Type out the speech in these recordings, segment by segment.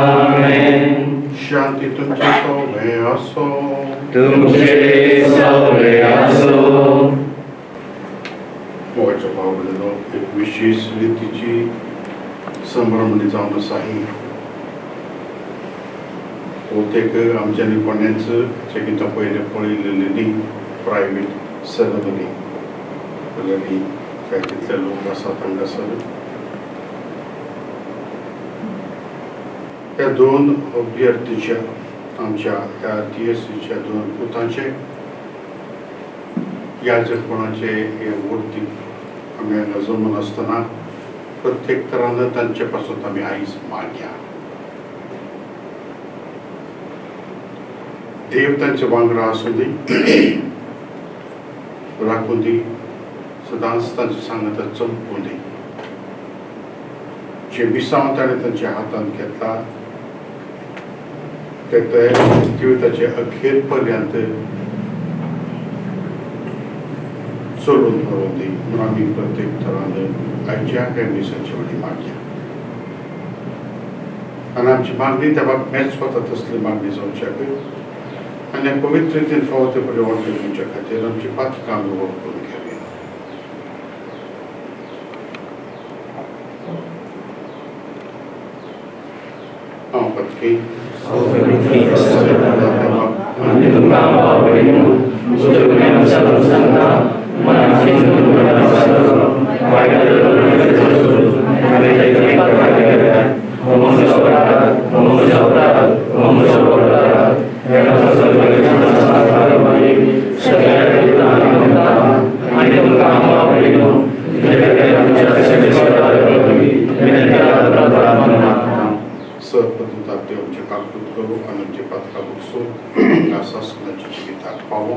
आमेन. शांती तुमचे सौवे असो. तुमचे सौवे असो. मोगाच्या भावनेनो एक विशेष रीतीची संभ्रमणी जावन आसा ही. बहुतेक आमच्यांनी कोणाचं जेकिता पयलें पळयलेली न्ही प्रायवेट सेरेमनी जाल्यार ही कांय तितले लोक आसात हांगासर. ह्या दोन अभ्यर्थीच्या आमच्या ह्या TSCच्या दोन पुतांचे याजकपणाचे हे वर्तीक आमी हांगा जमून आसतना प्रत्येक तरान तांचे पासून आमी आयज मागया. देव तांचे वांगडा आसूं दी, राखूं दी, सदांच तांची सांगता चंपूं दी. जे विसांव ताणें तांच्या हातांत घेतला ते जिविताचे अखेर पर्यंत चलून व्हरून दी म्हणून आमी प्रत्येक तरान आयच्या ह्या दिसाची वडी मागया. आनी आमची मागणी त्या मेच वता तसली मागणी जावच्याक आनी पवित्र रितीन फावो ते बरे वाटेन तुमच्या खातीर आमची पातकां आमी वळखून घेवया. हांव पत्की आनी तुमकां आवडीनो उजळून सगळं सांगता मनाची सर्वप्रथम आमचे काकूत करू आणि आमचे पातका बसून शासनाची जिवितात पावो.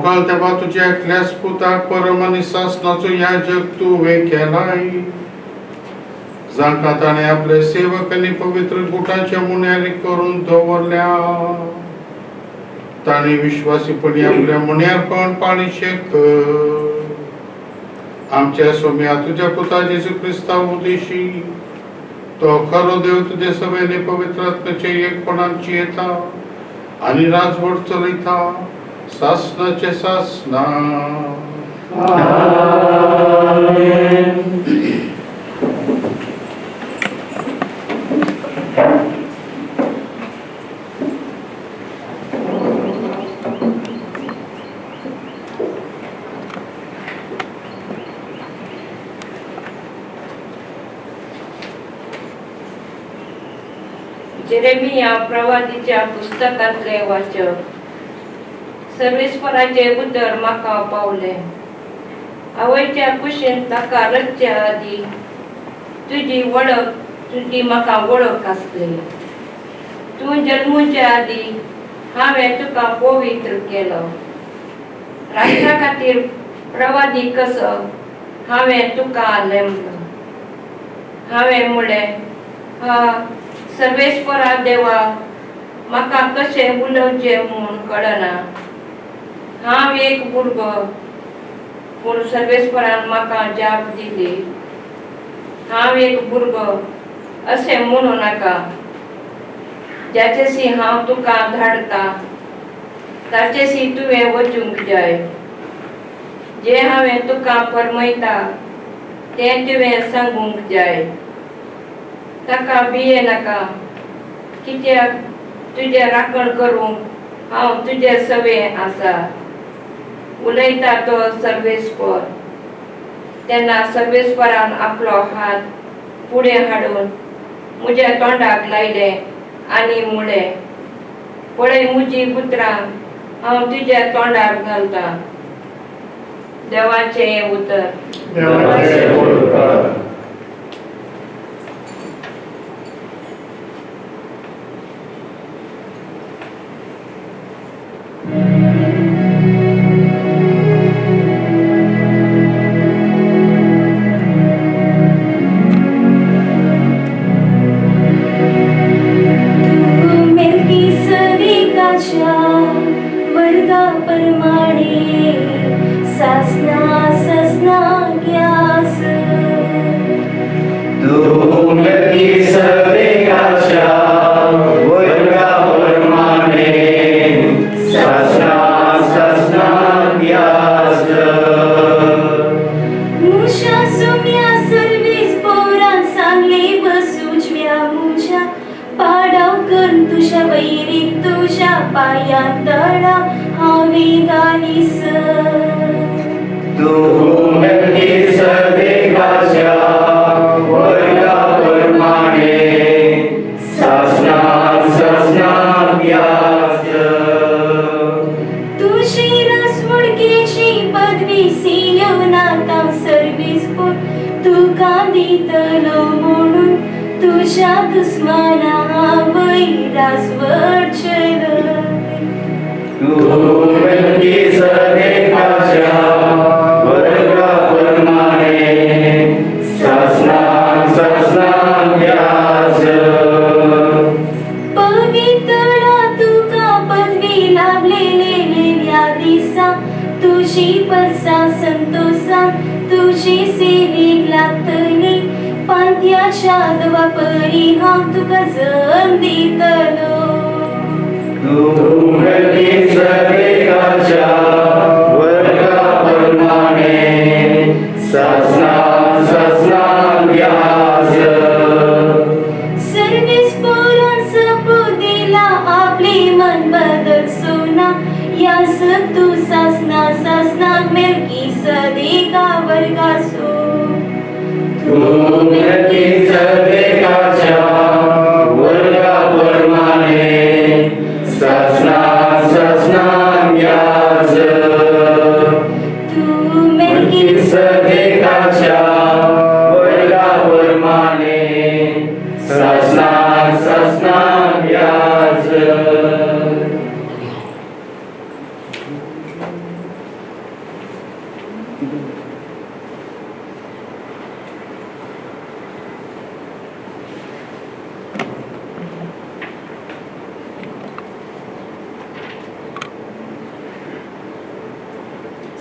बापाल तेव्हा तुझ्या एकल्यास पुताक परम आणि शासनाचो याजक तू वे केलाय, जांका ताणे आपले सेवक आणि पवित्र गुटाच्या मुन्यारी करून दवरल्या. ताणे विश्वासीपणी आपल्या मुन्यारपण पाळीशे कर. आमच्या सोम्या तुझ्या पुता जेजू ख्रिस्ता उदेशी तो खरो देव तुझे सभेने पवित्र आत्म्याचे एकपणाची येता आणि राजवट चलिता शासनाचे शासना. जेरेमिया प्रवादीच्या पुस्तकातले वाचक. सर्वेस्पराचे उदर म्हाका पावले. आवयच्या कुशीन ताका रचच्या आदी तुजी म्हाका वळख आसली. तूं जल्मूच्या आदी हांवें तुका पवित्र केलो. राष्ट्रा खातीर प्रवादी कसो हांवें तुका नेमलो. हांवें म्हळें, हा सर्वेस्परा देवा, म्हाका कशें उलोवचें म्हूण कळना. हांव एक भुरगो, पूण सर्वेस्परान म्हाका जाप दिली. हांव एक भुरगो अशें म्हणू नाका. ज्याचेसी हांव तुका धाडटा ताचेसी तुवें वचूंक जाय. जें हांवें तुका फरमयता तें तुवें सांगूंक जाय. ताका भिये नाका, कित्याक तुजें राखण करूंक हांव तुजे सवें आसा. उलयता तो सर्वेस्पर. तेन्ना सर्वेस्परान आपलो हात फुडें हाडून म्हज्या तोंडाक लायलें आनी म्हळें, पळय म्हजीं उतरां हांव तुज्या तोंडार घालतां. देवाचें उतर.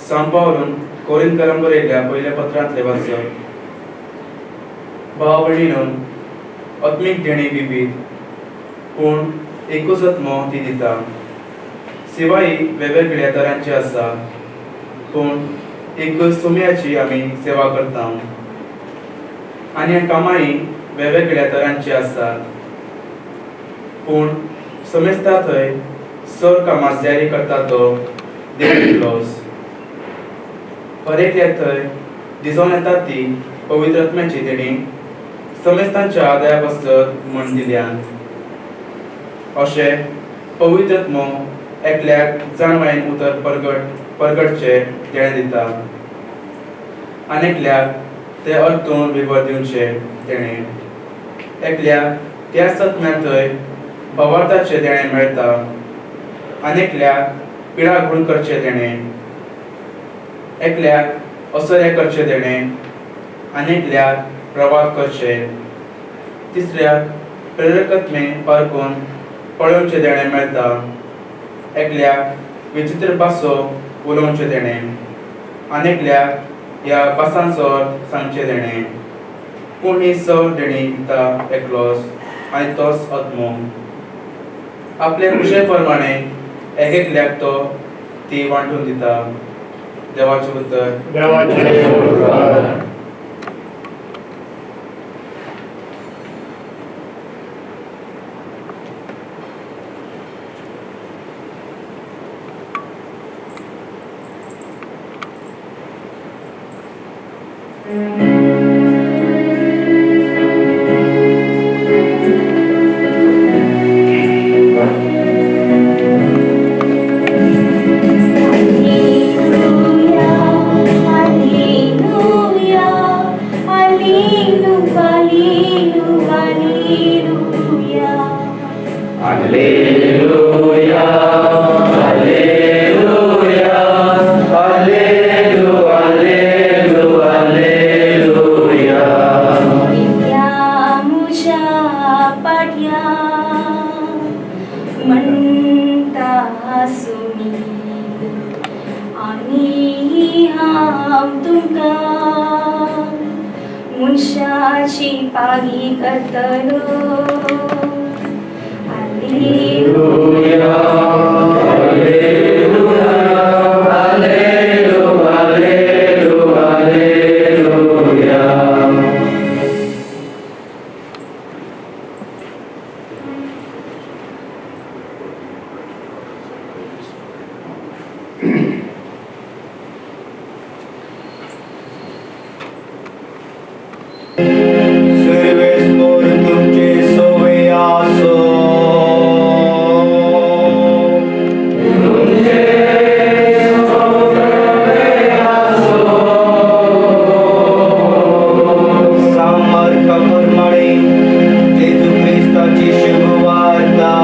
सांपावरून कोरिंथकारांक बरयल्ल्या पयल्या पत्रांतले वाचप. भाव भयणीनो, आत्मीक देणी विविध, पूण एकूच आत्मो ती दिता. सेवाही वेगवेगळ्या तरांची आसा, पूण एकूच सुमयाची आमी सेवा करता. आनी कामांय वेगवेगळ्या तरांची आसात, पूण समेस्ता थंय सर कामां जारी करता तो देव दिलोस. हरेकल्या थंय दिसून येता ती पवित्र आत्म्याची देणी समेस्तांच्या आदाया बसत म्हण दिल्यान. अशें पवित्र आत्मो एकल्याक जाणवायेन उतर परगटचे देणें दिता, आनेकल्याक ते अर्थून विवर दिवचे देणें. एकल्याक त्याच आत्म्या थंय भावार्थाचे देणें मेळटा, आनेकल्याक पिळा गुण करचे देणें, एकल्याक असर्य करचे देणें, आनेकल्याक प्रवाद करचे, तिसऱ्याक प्रेरकत्मे पारखून पळोवचे देणें मेळटा, एकल्याक विचित्र भासो उलोवचे देणें, आनेकल्याक ह्या भासांचो अर्थ सांगचे देणें. पूण ही सगळी देणी दिता एकलोच, आनी तोच आत्मो. आपल्या कुशे प्रमाणे एकल्याक तो ती वांटून दिता. देवाचे उतर. मुनशाची पागी करतलो. Hallelujah, hallelujah, hallelujah, hallelujah. सर्वेस्वर तुमचे सोवे आसो. सामर्थ्याप्रमाणे येशू ख्रिस्ताची शुभवार्ता.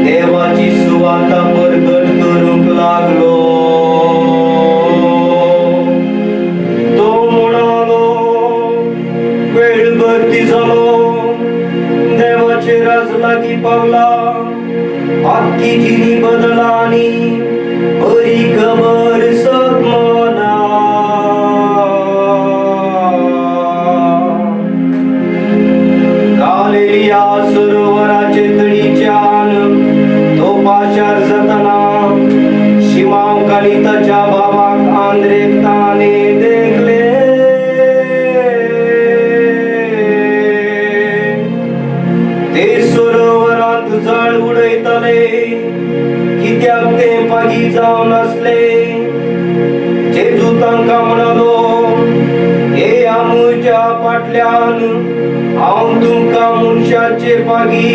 देवाची सुवार्ता प्रगट करूंक लागलो. तो म्हणालो, वेळ भरती जालो, देवाचे राज लागी पावला. आख्खी जिणी बदला आनी बरी खबर सगमना. गालिलिया सरोवराचे तळीच्यान तो पाशार जाताना शिमांकानी ताच्या भावाक आंद्रेक ताणे देखले. ते सरोवरांत जळ उडयताले, कित्याक ते पागी जावन आसले. जेजू तांकां म्हणालो, येया म्हज्या फाटल्यान, हांव तुमकां मनशाचे पागी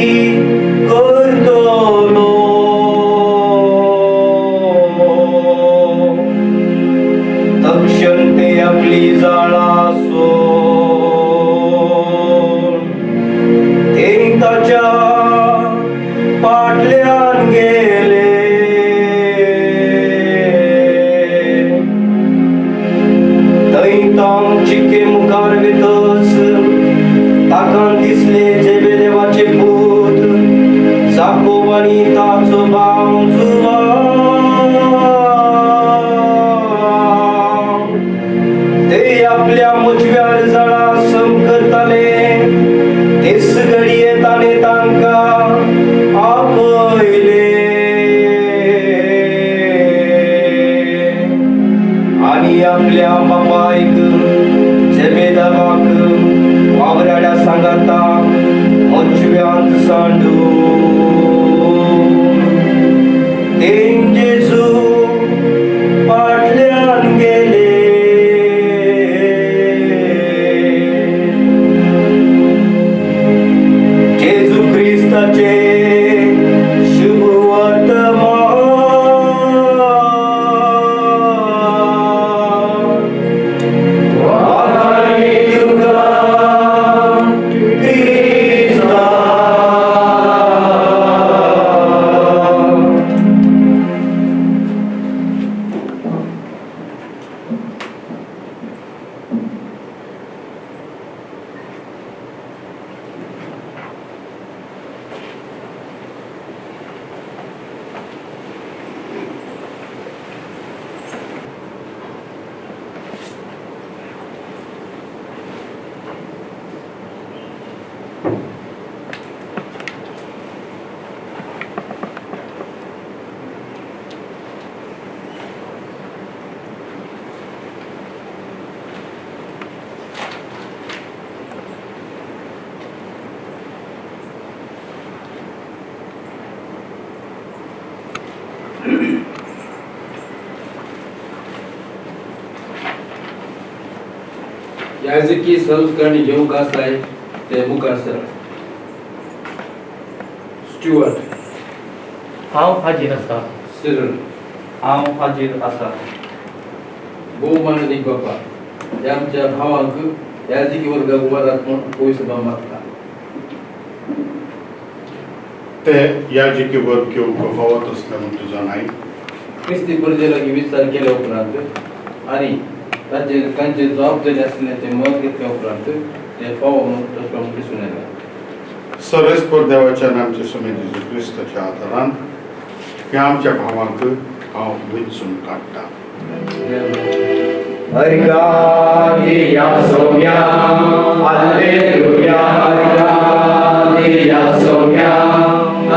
करतलो. तक्षण ते आपली जाळां सोडून ते ताच्या आपल्या बापायक जेबेदाबाक वावराड्या सांगाता मोचव्यांत सांडू तें जेजू फाटल्यान गेले जेजू क्रिस्ताचे शुभ वर्तमान वाखाणी तुका क्रिस्ता याजकी संस्करण घेऊन आसाय ते मुखार सर. स्टुअर्ट हांव हाजीर आसा. सिरल हांव हाजीर आसा. भोवमाननीय बापा, ह्या आमच्या भावांक याजकी वर्गाक उबारात म्हूण पयसो मागता. ते याजिके वर्ग घेवंक फावत असले म्हूण तुजो नाय. क्रिस्ती परजे लागीं विचार केल्या उपरांत आनी तांचे जबाबदारी आसल्याचें मत घेतल्या उपरांत ते फावो म्हणून तसो दिसून येता. सर्वेस्पर देवाच्या आमच्या समेत जेजू क्रिस्ताच्या आदारान ह्या आमच्या भावांक हांव वेंचून काडटा. Argadia Somia, Alleluia, Argadia Somia,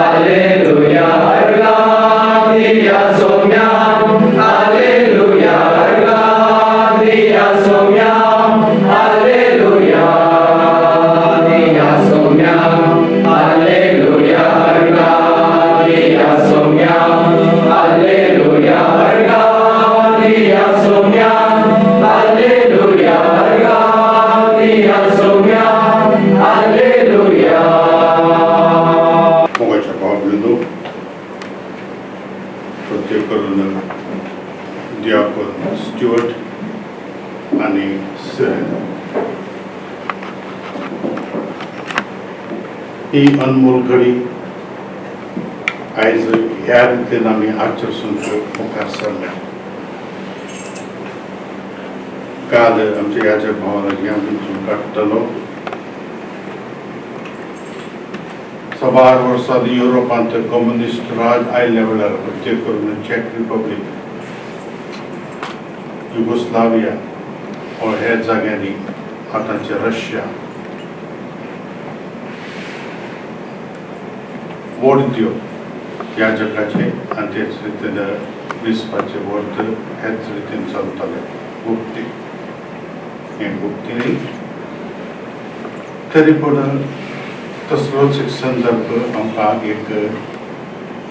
Alleluia, Argadia Somia, Alleluia, Argadia Somia, Alleluia, Argadia Somia, Alleluia, Argadia Somia, Alleluia, Argadia Somia, Alleluia, Argadia Somia, Alleluia. मोगाच्या भावबंधू प्रत्येक करून दियाकोन स्टुअर्ट आणि सिरेन ही अनमोल घडी आयज ह्या रितीन आमी आचरसून मुखार सरल्या. काल आमच्या ह्याच्या भावाला जी आमी वेंचून काडटलो. 16 वर्सां युरोपांत कम्युनिस्ट राज आयल्या वेळार प्रत्येक करून चेक रिपब्लीक, युगोस्लाविया वा हेर जाग्यांनी आतांचे रशिया वोडत्यो ह्या जगाचे आनी तेच रितीन विस्पाचे वर्त हेच रितीन चलतले. गुप्ती हे गुप्ती न्ही, तरी पूण तसलोच एक संदर्भ आमकां एक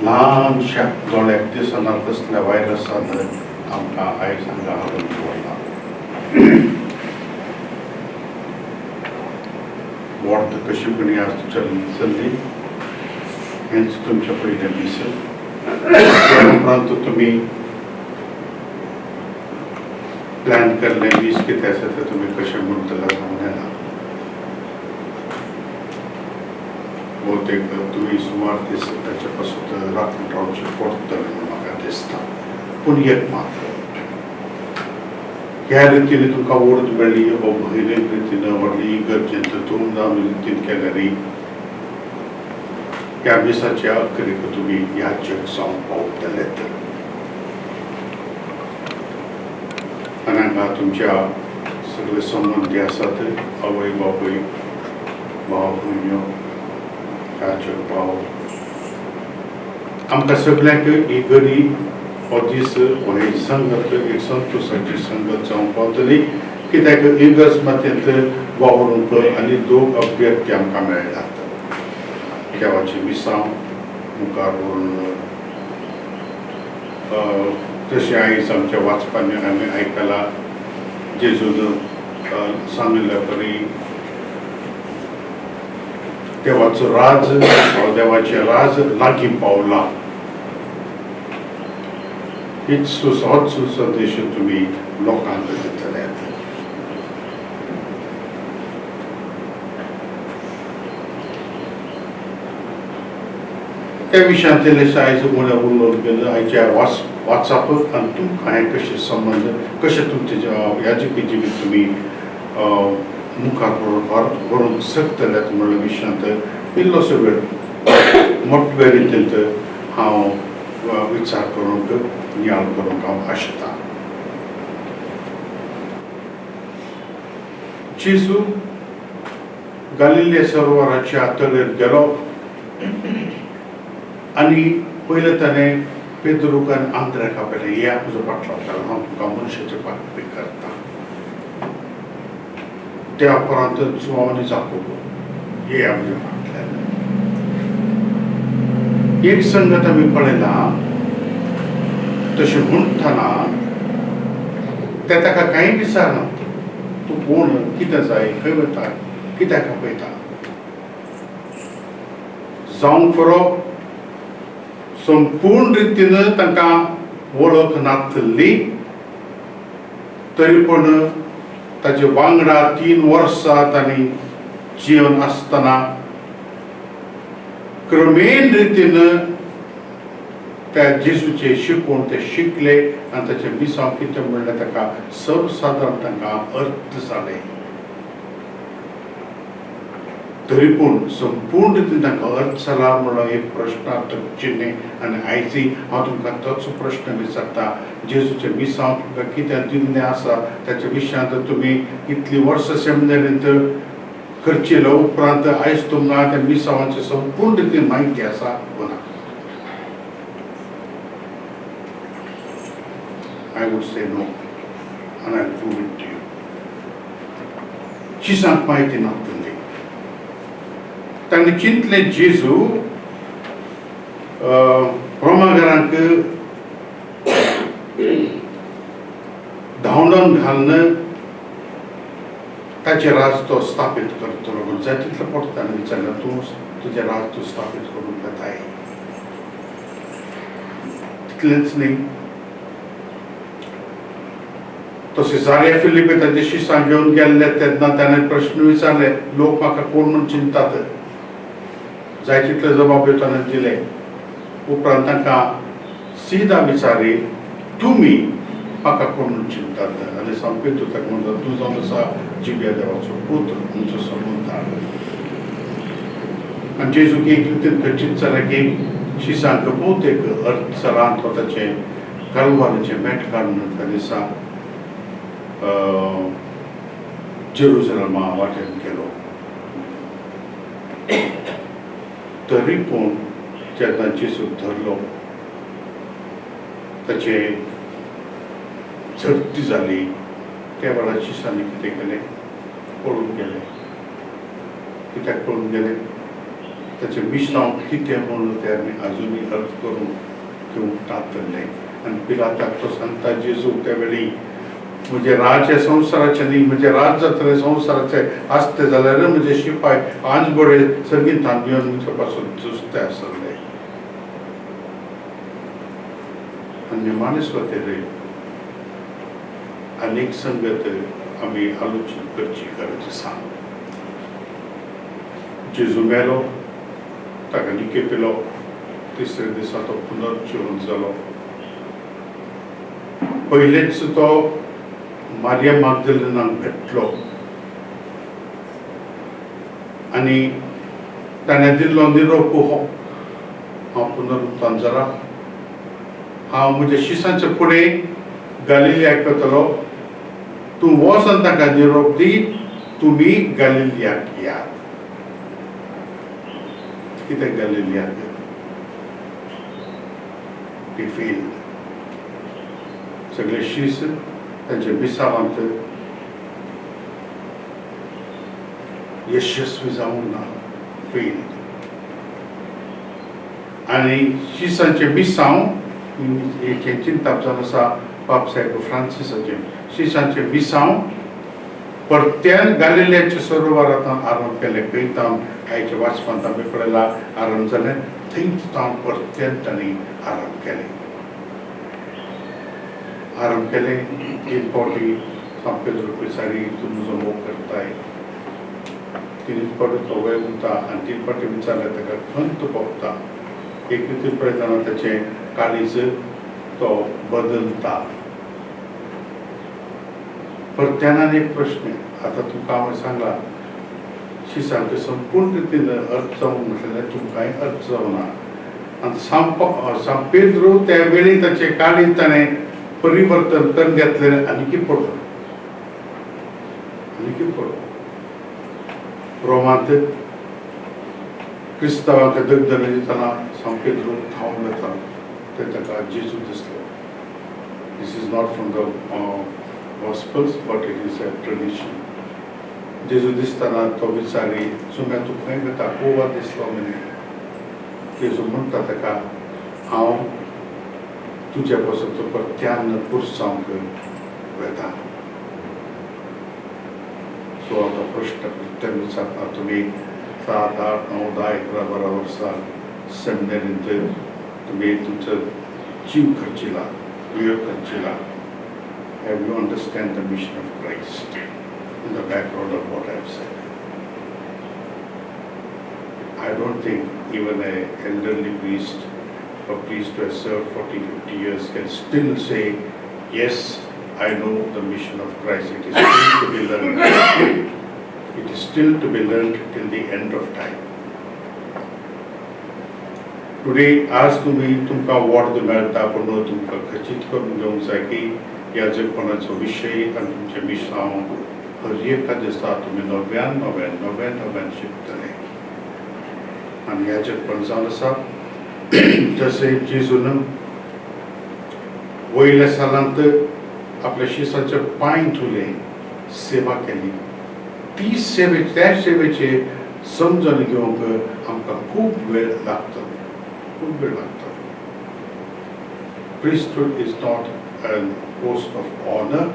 ल्हानशा दोळ्याक दिसना तसल्या व्हायरसान आमकां आयज हांगा हाडून दवरला. वर्त कशी कोणी आज चल्ली हेंच तुमच्या पयलें दीस. त्या उपरांत तुमी प्लॅन केल्लें दीस कितें आसा तें तुमी कशें म्हणटले सांगूंक येना. बहुतेक तुमी सुमार दीस ताचे पासून राखून रावचें पडटलें म्हूण म्हाका दिसता. पूण एक मात ह्या रितीन तुमकां वोट मेळ्ळी हो भयरीक रितीन व्हडली गरजेंत धूमधाम रितीन केल्यारी ह्या दिसाच्या अखेरेक तुमी ह्या जग जावन पावतलेत. आनी हांगा तुमच्या सगळे संबंदी आसात, आवय बापूय, भाव भयण्यो, भाव. आमकां सगळ्यांक ही घडी हो दीस हो ही संगत एक संतोषाची संगत जावंक पावतली कित्याक इगर्ज मातयेंत वावरूंक आनी दोग अभ्यर्थी आमकां मेळ्ळ्यात देवाची मिसांव मुखार व्हरून जशें आयज आमच्या वाचपांनी आमी आयकलां जेजून सांगिल्ल्या परी देवाचो राज देवाचें राज लागीं पावलां होच सुसंदेश तुमी लोकांक दितल्यात त्या विशयांत इल्लेशें आयज उलोवन गेलें आयच्या वाचप आनी तुमकां हें कशें संबंद कशें तुमचें ह्याचें जिवीत तुमी मुखार व्हरूंक शकतल्यात म्हणल्या विशयांत इल्लोसो वेळ मोठ्या रितींत हांव विचार करूंक नियाळ करूंक हांव आशेतां. जेजू गालिले सरोवराच्या तळेर गेलो आनी पयलें ताणें पेद्रूक आनी आंद्र्याक आपयलें या म्हजो फाटलो चल हांव तुका मनशाचे पाखी करता. त्या उपरांत जुआंव आनी जाकोब येया म्हज्या फाटल्यान. एक संगत आमी पळयलां तशें म्हणटना ते ताका कांय विचारना तूं कोण कितें जाय खंय वता कित्याक आपयता. जावंक पुरो संपूर्ण रितीन तांकां वळख नासली तरी पूण ताचे वांगडा 3 वर्सां तांणी जिवन आसतना क्रमेन रितीन त्या जेजूचे शिकून ते शिकले आनी ताचे मिसांव कितें म्हणलें ताका सर्वसाधारण तांकां अर्थ जाले. तरी पूण संपूर्ण रितीन तांकां अर्थ जाला म्हणून एक प्रश्नार्थक चिन्ह आनी आयज हांव तुमकां तोच प्रश्न विचारता जेजूचे मिसांव तुमकां कितें दिल्लें आसा ताच्या विशयांत तुमी इतलीं वर्सां सेमिनारींत करचे उपरांत आयज तुमकां त्या मिसांवाची संपूर्ण रितीन म्हायती आसा वा ना. I would say no, and I'll prove it to you. शिसांक म्हायती नासली. ताणें चिंतलें जेजू रोमागरांक धांवडोन घालन ताचें राज तो स्थापीत करतलो म्हूण जाय तितलें पोट ताणें विचारलें तूं तुजें राज तूं स्थापीत करूंक येताय. तितलेंच न्ही तो सिजारिया फिलिपे ताचे शिसांक घेवन गेल्ले तेन्ना ताणें प्रश्न विचारले लोक म्हाका कोण म्हूण चिंतात. जाय तितले जबाब ताणें दिले. उपरांत तांकां सीदा विचारी तुमी म्हाका कोण म्हूण चिंतात आनी संपेत ताका म्हणटा तूं जावन आसा जिव्या देवाचो पुत्र तुमचो संबंद आनी जेजूक एक रितीन खंयचीच जालें की शिसांक भोवतेक अर्थ सरांत हो ताचें कालवारीचें मेट काडून त्या दिसा जेरुसलेमा वाटेन गेलो. तरी पूण जेन्ना जेजू धरलो ताचे झडटी जाली त्या वेळार शिसांनी कितें केलें पळून गेले. कित्याक पळून गेले ताचे मिसांव कितें म्हणून ते आमी आजुनी अर्थ करून घेवंक तातले आनी पिलाताक तो सांगता जेजू त्या वेळी म्हणजे राज हे संवसाराचे न्ही म्हणजे राज जातले संवसाराचे आसते जाल्यार म्हणजे शिपाय आंज बळे संगीतान येवन म्हजे पासून झुजते आसले. आनी निमाणे सुवातेर अनेक संगत आमी आलोचना करची गरज आसा. जेजू मेलो ताका निकेपिलो तिसरे दिसा तो पुनर्जीवन जालो. पयलेच तो मारिया मागदलेनाक भेटलो आनी ताणें दिल्लो निरोप हो हांव पुनरुत्थान जाला हांव म्हज्या शिसांचे फुडें गालिलियाक वतलो तूं वच आनी ताका निरोप दी तुमी गालिलियाक यात. कित्याक गालिलियाक? He failed. सगळे शीस त्यांचे विसावांत यशस्वी जावंक ना, फेल. आनी शिसांचे विसांव एक चिंताप जावन आसा पाप साहेब फ्रांसिसाचे. शिसांचे विसांव परत्यान गालिल्याच्या सरोवरांत आरंभ केले. पयलीं आयच्या वाचपांत आमी पळयलां आरंभ जालें, थंय परत्यान तांणी आरंभ केलें. आरंभ केलें 3 फावटी सांत पेद्रो पिसारी तुमी जो मोग करताय 3 फावटी तो वय उरता आनी 3 फावटी विचारलें ताका खंत भोगता. एक रितीन पळयतना ताचें काळीज तो बदलता. परत्यान एक प्रश्न, आतां तुका हांवें सांगला शिसांचो संपूर्ण रितीन अर्थ जावंक नासलें, तुमकांय अर्थ जावना. आनी सांत पेद्रो त्या वेळी ताचें काळीज ताणें परिवर्तन करून घेतलें आनी पडलो. रोमांत क्रिस्तांवांक दगदगो दितना सांत पेद्रो थांबून येता, ते ताका जेजू दिसलो. This is not from the Gospels, but it is a tradition. जेजू दिसतना तो विचारी सुम्या तूं खंय वता, कोवा दिसलो म्हणे. जेजू म्हणटा ताका हांव तुज्या पासून तो परत्यान पुरसांवक वेता. सो आतां प्रश्न प्रत्येक विचारता तुमी 7, 8, 9, 10, 11, 12 वर्सां सेमिनारींत तुमी तुमचो जीव खर्चिला, वेळ खर्चिला. Have you understand the mission of Christ in the background of what I've said? I don't think even an elderly priest, a priest who has served 40, 50 years can still say, yes, I know the mission of Christ. It is still to be learned. It is still to be learned till the end of time. Today, आज तुम्ही तुमकां ward मेळटा पूण तुमकां खचित करून घेवंक जाय की याजकपणाचो विशय आनी तुमचें मिसांव हर एका दिसा तुमी नव्यान शिकतले. आनी याजकपण जावन आसा जशें जेजून वयल्या सालांत आपल्या शिसाचे पांय धुले, सेवा केली. ती त्या सेवेचे समजून घेवंक आमकां खूब वेळ लागता. Priesthood is not a post of honor,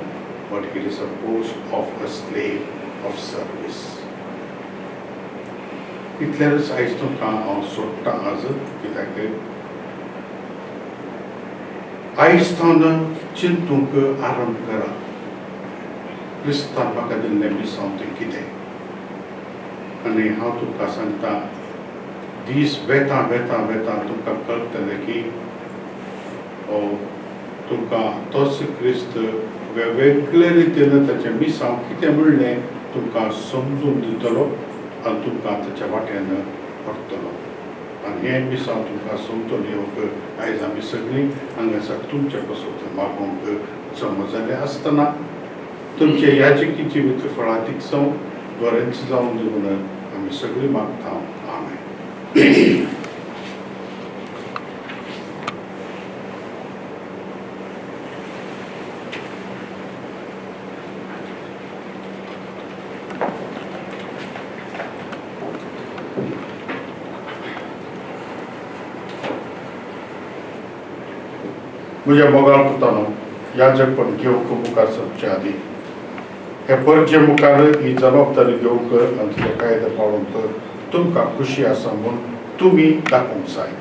but it is a post of a slave of service. इतल्याच आयज तुमकां हांव सोडटा आज, कित्याक आयज थावन चिंतूंक आरंभ करा. क्रिस्तान म्हाका दिल्लें मिसांव तें कितें. आनी हांव तुमकां सांगता दीस वेता तुमकां कळटलें की तुमकां तोच क्रिस्त वेगवेगळे रितीन ताचें मिसांव कितें म्हणलें तुमकां समजून दितलो आनी तुमकां ताच्या वाट्यान व्हरतलो. आनी हें मिसांव तुमकां समजून येवंक आयज आमी सगळीं हांगासर तुमचे पासून मागोवंक जमा जालें आसतना तुमचे याजकीची भितर फळादीक जावं बरेंच जावन दिवन आमी सगळीं मागता. आमेन. म्हज्या मोगाळ पुतानो, याजकपण घेवंक मुखार सरचे आदी हे परचे मुखार ही जबाबदारी घेवंक आनी तिचे कायदे पाळूंक तुमकां खुशी आसा म्हूण तुमी दाखोवंक जाय.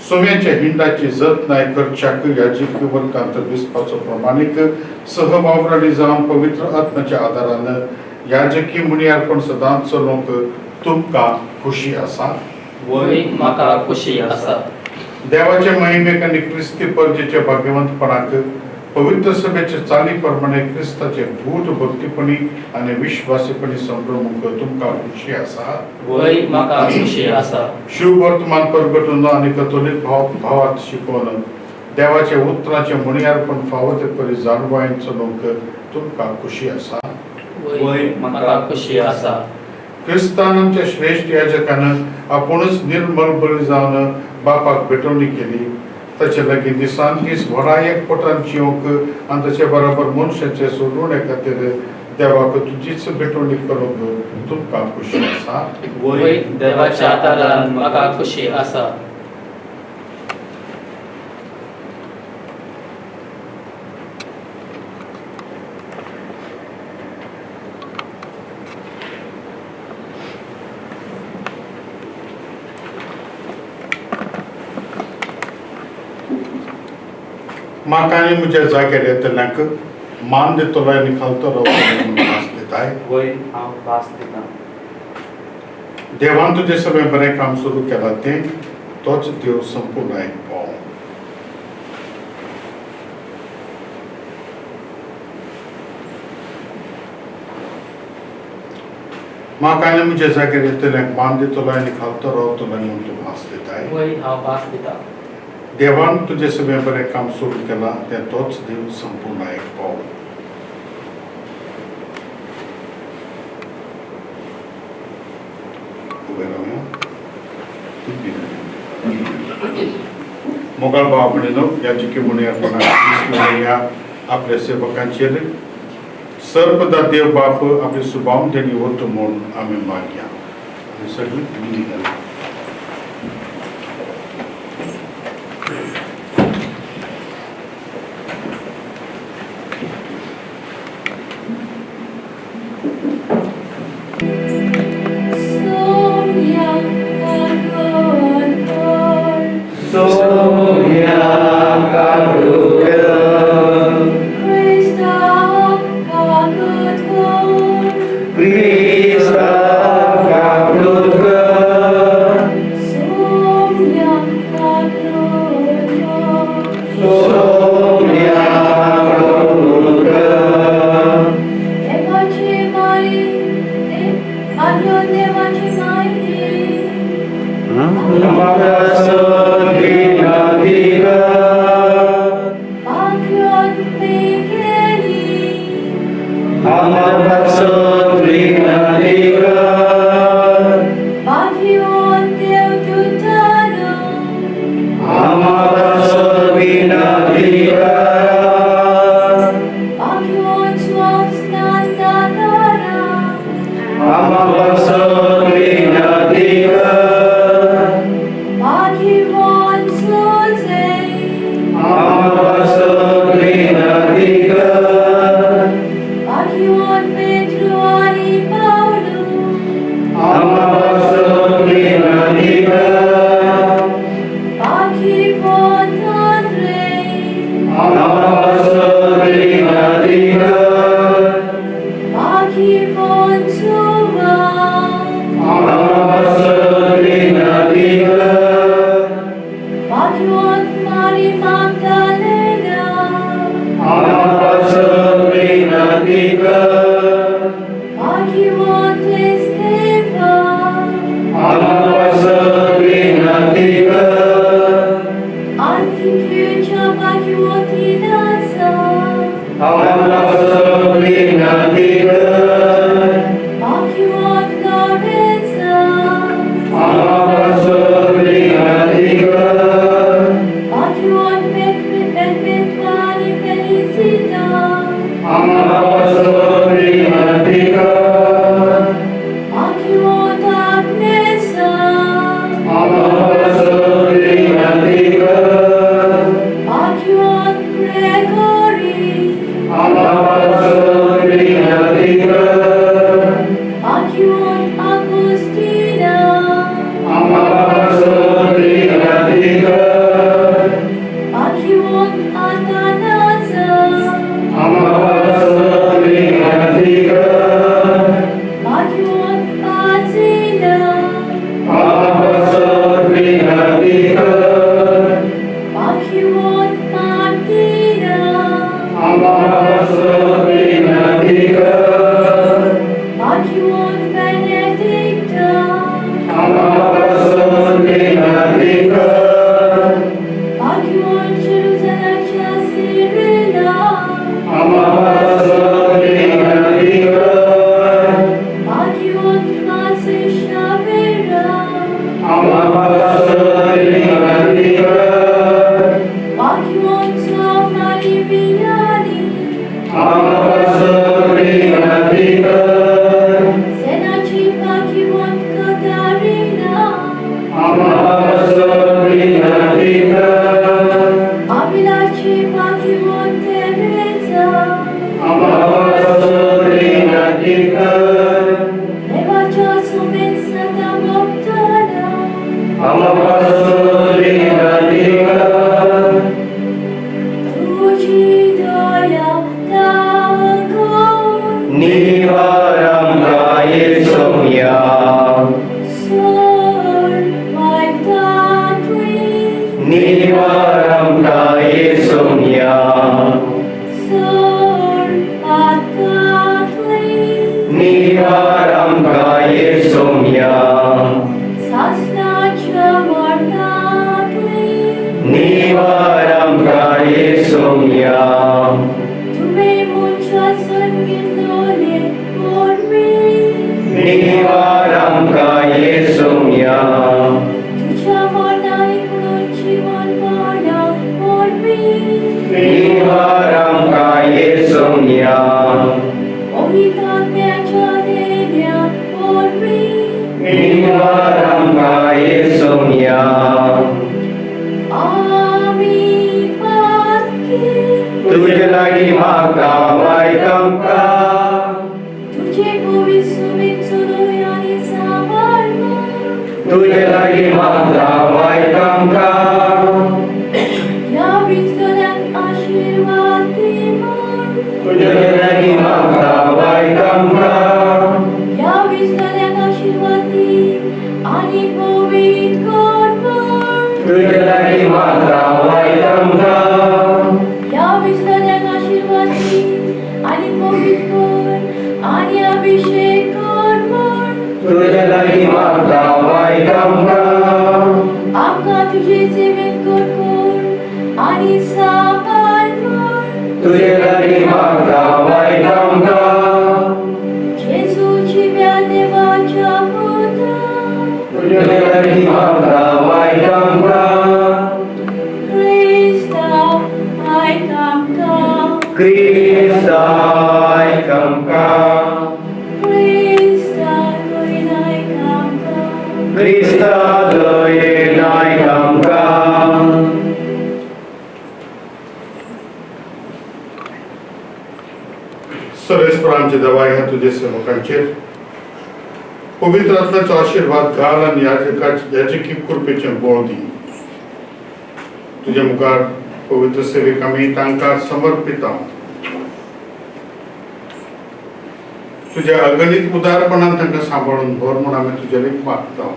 सोम्याच्या हिंडाची जतनाय करच्याक याजकी वर्गांत दिसपाचो प्रमाणीक सहवावरणी जावन पवित्र आत्म्याच्या आदारान याजकी मुनियारपण सदांच चलोवंक तुमकां खुशी आसा. वय म्हाका खुशी आसा. देवाचे महिमेक आनी क्रिस्ती परजेच्या भाग्यवंतपणाक पवित्र सभेच्या चाली प्रमाणे क्रिस्ताचे भूत भक्तीपणी आनी विश्वासीपणी संभ्रमूंक तुमकां खुशी आसा. वय म्हाका खुशी आसा. शिव वर्तमान परगटून आनी कथोलीक भावात शिकोवन देवाचे उतराचे मुनियारपण फावो ते परी जाणवायेन चलोवंक तुमकां खुशी आसा. वय म्हाका खुशी आसा. क्रिस्तान आमच्या श्रेष्ठ याजकान आपुणूच निर्मल बळी जावन बापाक भेटवणी केली. ताचे लागीं दिसान दीस व्हडा एक पोटान जिवंक आनी ताचे बरोबर मनशाचे सोडून खातीर देवाक तुजीच भेटवणी करूंक तुमकां खुशी आसा. वय देवाच्या आदारान म्हाका खुशी आसा. म्हाका आनी म्हज्या जाग्यार येतल्यांक मान दितलो आनी खालतलो भास दिताय. वय हांव भास दितां. देवान तुजें सगळें बरें काम सुरू केलां तें तोच देव संपूर्ण आयकपाव. म्हाका आनी म्हज्या जाग्यार येतल्यांक मान दितलो आनी खालतो रावतलो म्हणून तूं भास दिताय. वय हांव भास दितां. देवान तुजें सगळें बरें काम सुरू केलां तें तोच देव संपूर्ण आयकपाव. मोगाळ भाव भयणीनो, ह्या जिके म्हणून आपल्या सेवकांचेर सर्वदा देव बाप आपली सुबाव देणी वतो म्हूण आमी मागया. आनी सगळीं विधी घालया. Amen. वियानी आमपसरी नदीकर सेनाची पाखीवंत कदारीना आमपसरी नदीकर अविलाची पाखीवंत तेरेचा आमपसरी नदीकर देवाच्या सुमेध सदा मोक्ताना आमपसरी नदीकर तुझी दया दाखव निवारं गाये सौम्या सोड वाईटातली निवारं गाये सौम्या सोड आत्मातली निवारं गाये सौम्या सासनाच्या मरणातली निवारं गाये सौम्या तुम्ही मुझ्या संगीतोले पोरमी निवारं गाये सौम्या तुझ्या मनाई म्हणून जीवन पाडा पोरमी निवारं गाये सौम्या ओहितात्म्याच्या देण्या पोरमी निवारं गाये सौम्या आम्ही पातकी तुझे लागी म्हाका वायकमका तुझे भुवी सुमीत सुलोय आणि सांभाळ तुझे लागी म्हाका वायकमका या विचलनात आशीर्वाद दे तुझे लागी म्हाका वायकमका या विचलनात आशीर्वाद दे आणि पवित्र कर तुझे लागी म्हाका वायकमका या विचलनात आशीर्वाद दे आणि पवित्र कर आणि अभिषेक कर तुझे लागी म्हाका वायकमका आमकां तुझे सेवेत कर आणि सांभाळ तुझे लागी म्हाका वायकमका जेजूची देवाच्या पुता तुझे लागी म्हाका वायकमका Krista aikamka क्रिस्तायकमका Krista aikamka क्रिस्ता दयेनायकमका सर्वेस्पर आमचे देवा ह्या तुझे सेवकांचेर पवित्र आत्म्याचो आशीर्वाद घाल आनी याचे की कृपेचे बोळ दी तुझे मुखार पवित्र सेवेक आमी तांकां समर्पिता तुझ्या अगणित उदारपणान तांकां सांबाळून भर म्हूण आमी तुजे लेक मागता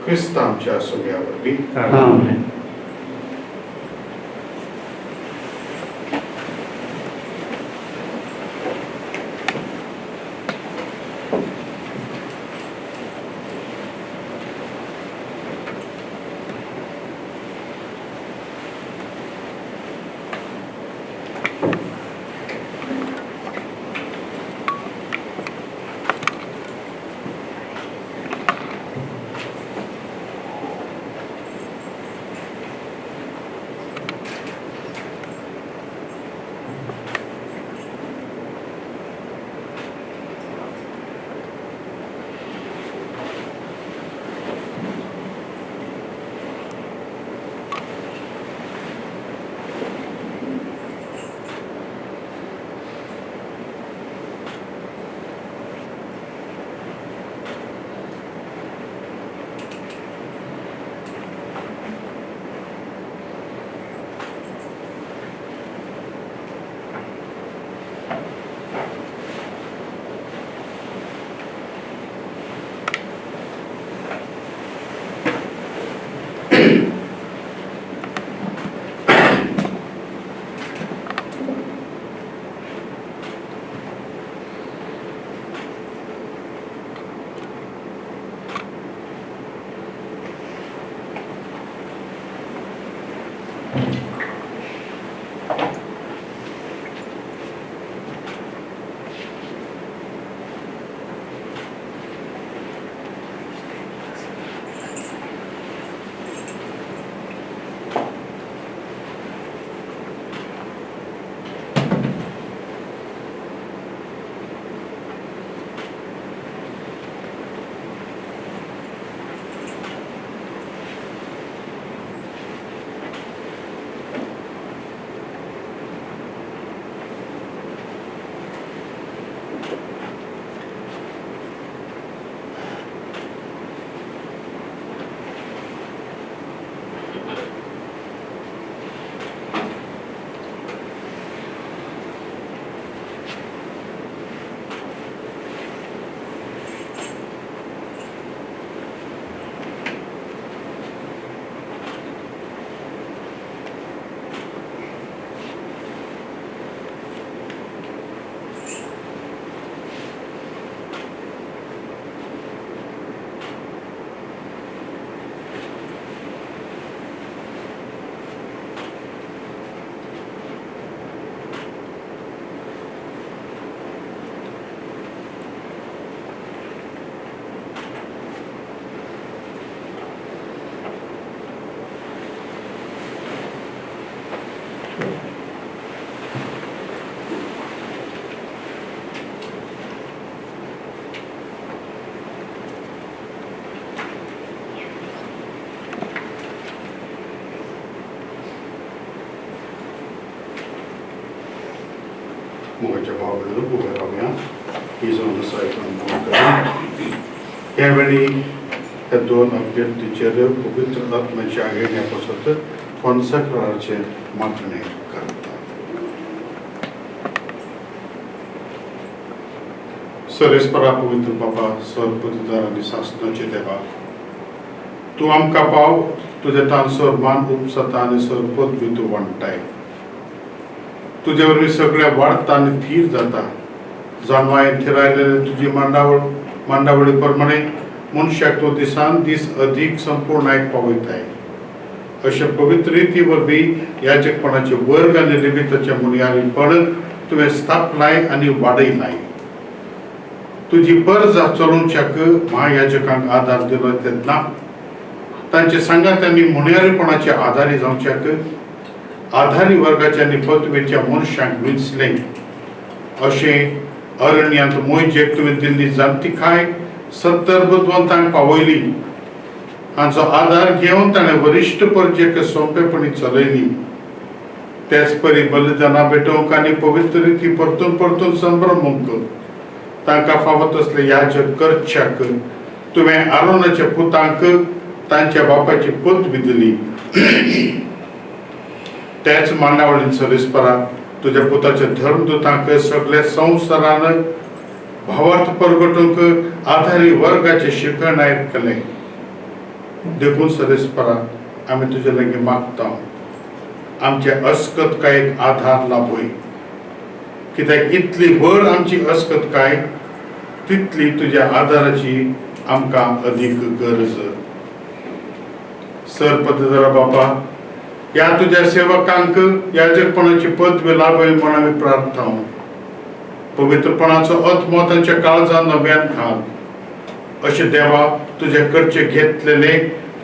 क्रिस्त आमच्या सोम्या वरवीं आमेन मोगाच्या भावनेला उभे राहूया ही जाऊन यावेळी ह्या दोन अभ्यर्थीचेर पवित्र आत्म्याचे आगेण्यापासून कॉन्सेक्राचे मागणे करतात. सरेस्परा पवित्र बाबा सर्वपतिदार आणि शासनाचे देवा, तू आमकां पाव तुझे तांसर मान उपसता आणि सरपदवी तू वांटाय. तुझे वरवीं सगळ्या वाडता आणि थीर जाता. जानवायेन थिरायलेले तुझी मांडावळी प्रमाणे मनशाक तो दिसान दीस अधिक संपूर्णायक पावयताय. अशा पवित्र रिती वरवीं याजकपणाचे वर्ग आणि लेविताच्या मुनियारीपण तुवें स्थापलाय आणि वाडयलाय. तुझी परज चलोवच्याक महायाजकांक आदार दिलो तेन्ना तांचे सांगात्यांनी मुनियारीपणाचे आधारी जावच्याक आधारी वर्गाच्या आनी पदवेच्या मनशांक विंचले. अशें अरण्यांत मोयजेक तुवें दिल्ली जांतिकाय 70 बुद्धवंतांक पावयली. हांचो आधार घेवन ताणें वरिश्ठ परजेक सोंपेपणी चलयली. तेच परी बलिदानां भेटोवंक आनी पवित्र रिती परतून परतून संभ्रमूंक तांकां फावत असले याजक करच्याक तुवें आरोनाच्या पुतांक तांच्या बापाची पदवी दिली. त्याच मांडावळीन सरेस्परा तुझ्या पुताच्या धर्मदूतांक सगळ्या संवसारान भावार्थ परगटूंक आधारी वर्गाचे शिक्षण केले. देखून सरेस्परा आमी तुजे लागीं मागता आमच्या अस्कतकायेक आधार लाभय. कित्याक इतली व्हड आमची अस्कतकाय तितली तुज्या आदाराची आमकां अधिक गरज. सरपतिदारा बापा, या तुझ्या सेवकांक याजकपणाची पदवी लाभय म्हण आमी प्रार्थना. पवित्रपणाचो आत्मो तांच्या काळजांत नव्यान घाल. अशें देवा तुझे कडचे घेतलेले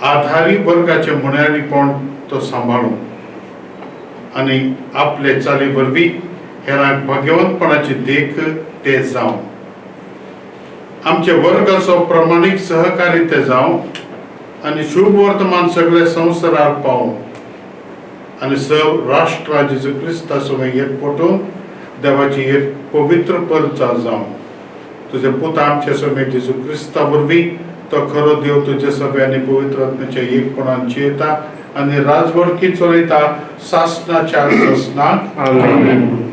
आधारी वर्गाचे मुनियारीपण तो सांबाळूं आनी आपले चाली वरवीं हेरांक भाग्यवंतपणाची देख ते जावं. आमचे वर्गाचो प्रमाणीक सहकारी ते जावं आनी शुभ वर्तमान सगळ्या संवसाराक पावूं आनी सर्व राष्ट्रा जेजू क्रिस्ता सगळें एकवटून देवाची एक पवित्र परचा जावं. तुझे पुता आमच्या समेत जेजू क्रिस्ता वरवीं तो खरो देव तुझे सगळ्यांनी पवित्र आत्म्याच्या एकपणान जियेता आनी राजवडकी चलयता शासनाच्या शासनाक. आमेन.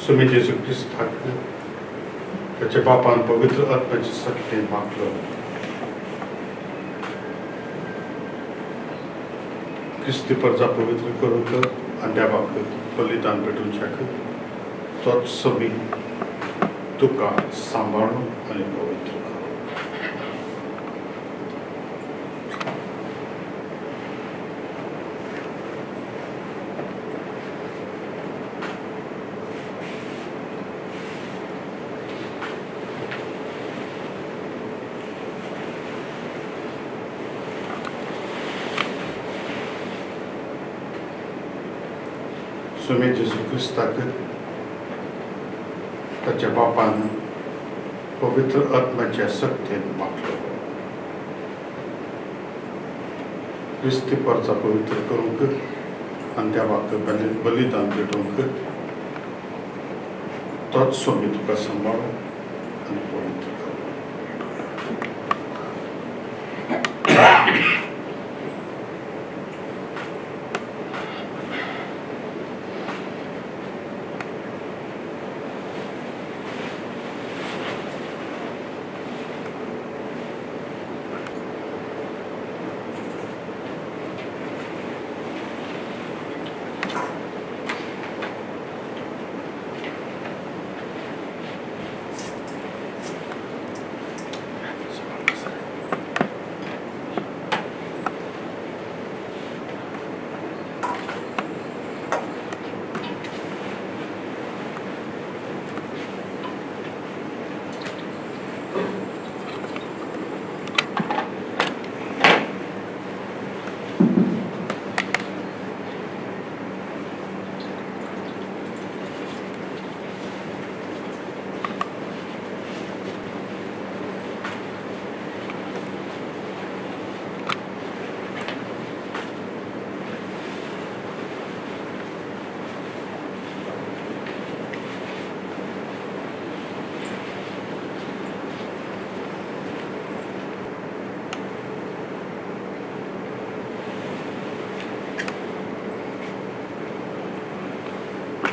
सुमी जेजू क्रिस्ताक त्याच्या बापान पवित्र आत्म्याचे सत्य मागलं. क्रिस्ती परजा पवित्र करूंक आनी देवाक बलिदान भेटूंक तोच सोबी तुका सांभाळून आणि पवित्र करो. सुमे जेजू क्रिस्ताक ताच्या बापान पवित्र आत्म्याच्या शक्तीन मागलो. क्रिस्ती परचा पवित्र करूंक आनी त्या बाबत बलिदान पेटोवंक तोच सोबी तुका सांबाळून आनी पवित्र करो.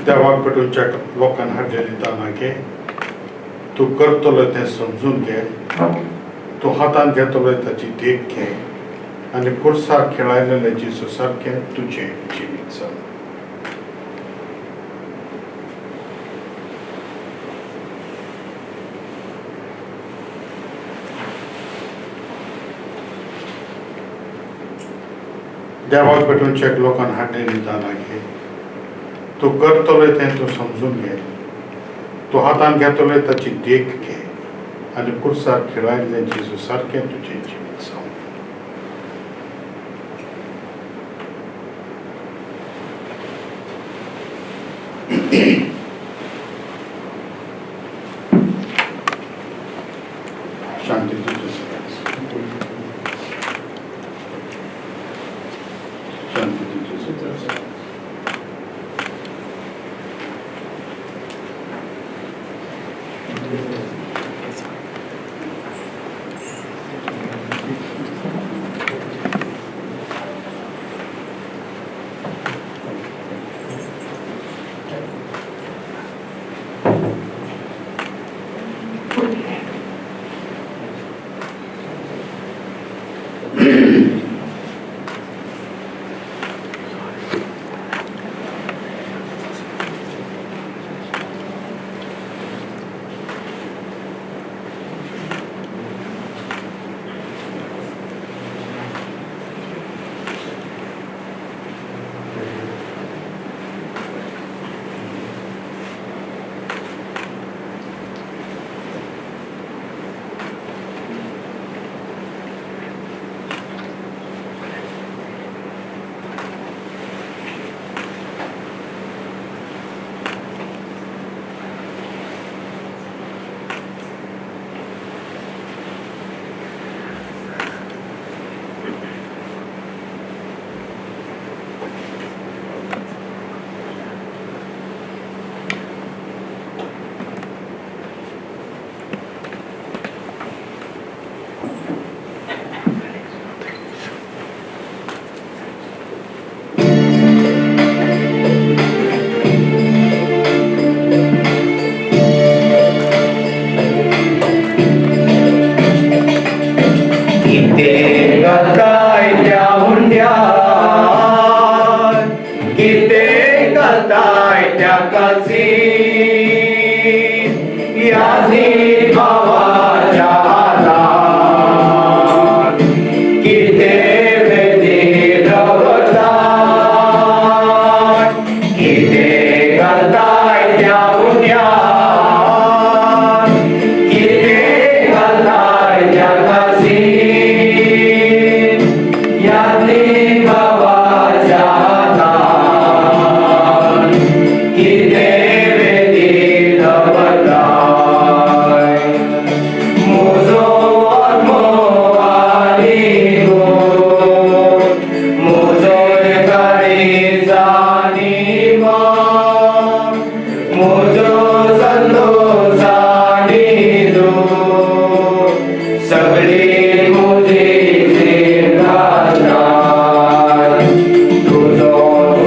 देवाक पेटोवच्या लोकांक हाडलेली दानां घे. तूं करतलो तें समजून घे. तूं हातान घेतलो ताची देख घे आनी कुर्सार खेळायलेले जेजू सारकें तुजें जिवीत जावं. देवाक पेटोवच्या लोकांक हाडलेली दानां घे. तूं करतलो तें तूं समजून घे. तूं हातान घेतलो ताची देख घे आनी कुर्सार खेळायल्ले जेजू सारकें तुजें जिवीत जावं. शांती तुजे सगळ्यांक. शांती तुजे सगळ्यांक. घालताय त्या कासी यादी भावाच्या हातात किती वेदी रवतात किती घालताय त्या उन्यात किती घालताय त्या कासी यादी भावाच्या हातात किती वेदी रवताय मुजो आत्मो आलिगो मुजो गाडी जाणी मुजो संतोषानी दो सगळी मुजी जिंगानाय तुझो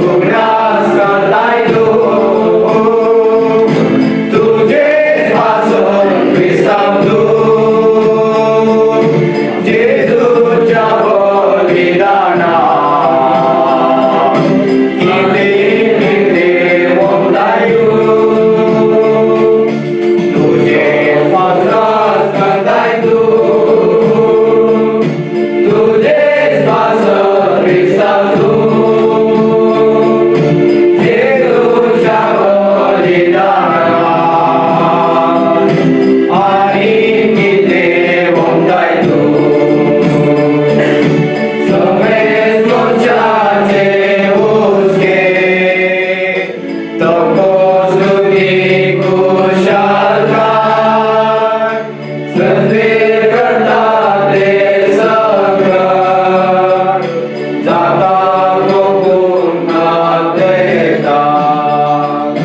उगडास करताय तू तुझे वासन विसाव तू जेजूच्या बलिदानात किती किती वंदायू तुझे वासन करताय तू तुझे वासन विसाव तू जेजूच्या बलिदानात आणि किती वंदायू समेस मोर्चाचे उसके तकोस तुझी कुशालकाय संदेश करतात ते सगळं जाता तो पुन्हा देतात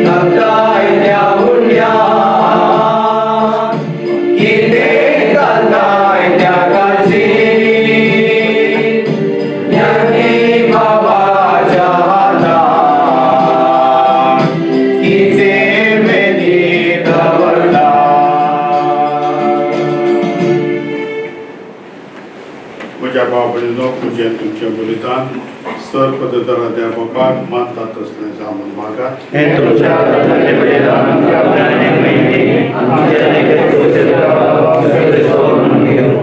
घालताय त्या उन्यात किती घालताय त्या काशी ज्ञानी बाबाच्या हातात किती वेदी रवतात म्हज्या बाबडीनो तुजें तुमचें बलिदान सर पदराध्यापकाक मानतात तसलें जावन मागात हे तुमच्या हाताचे बलिदान आपल्याने मिळते आमच्या देखील तुझे म्हणून घेऊ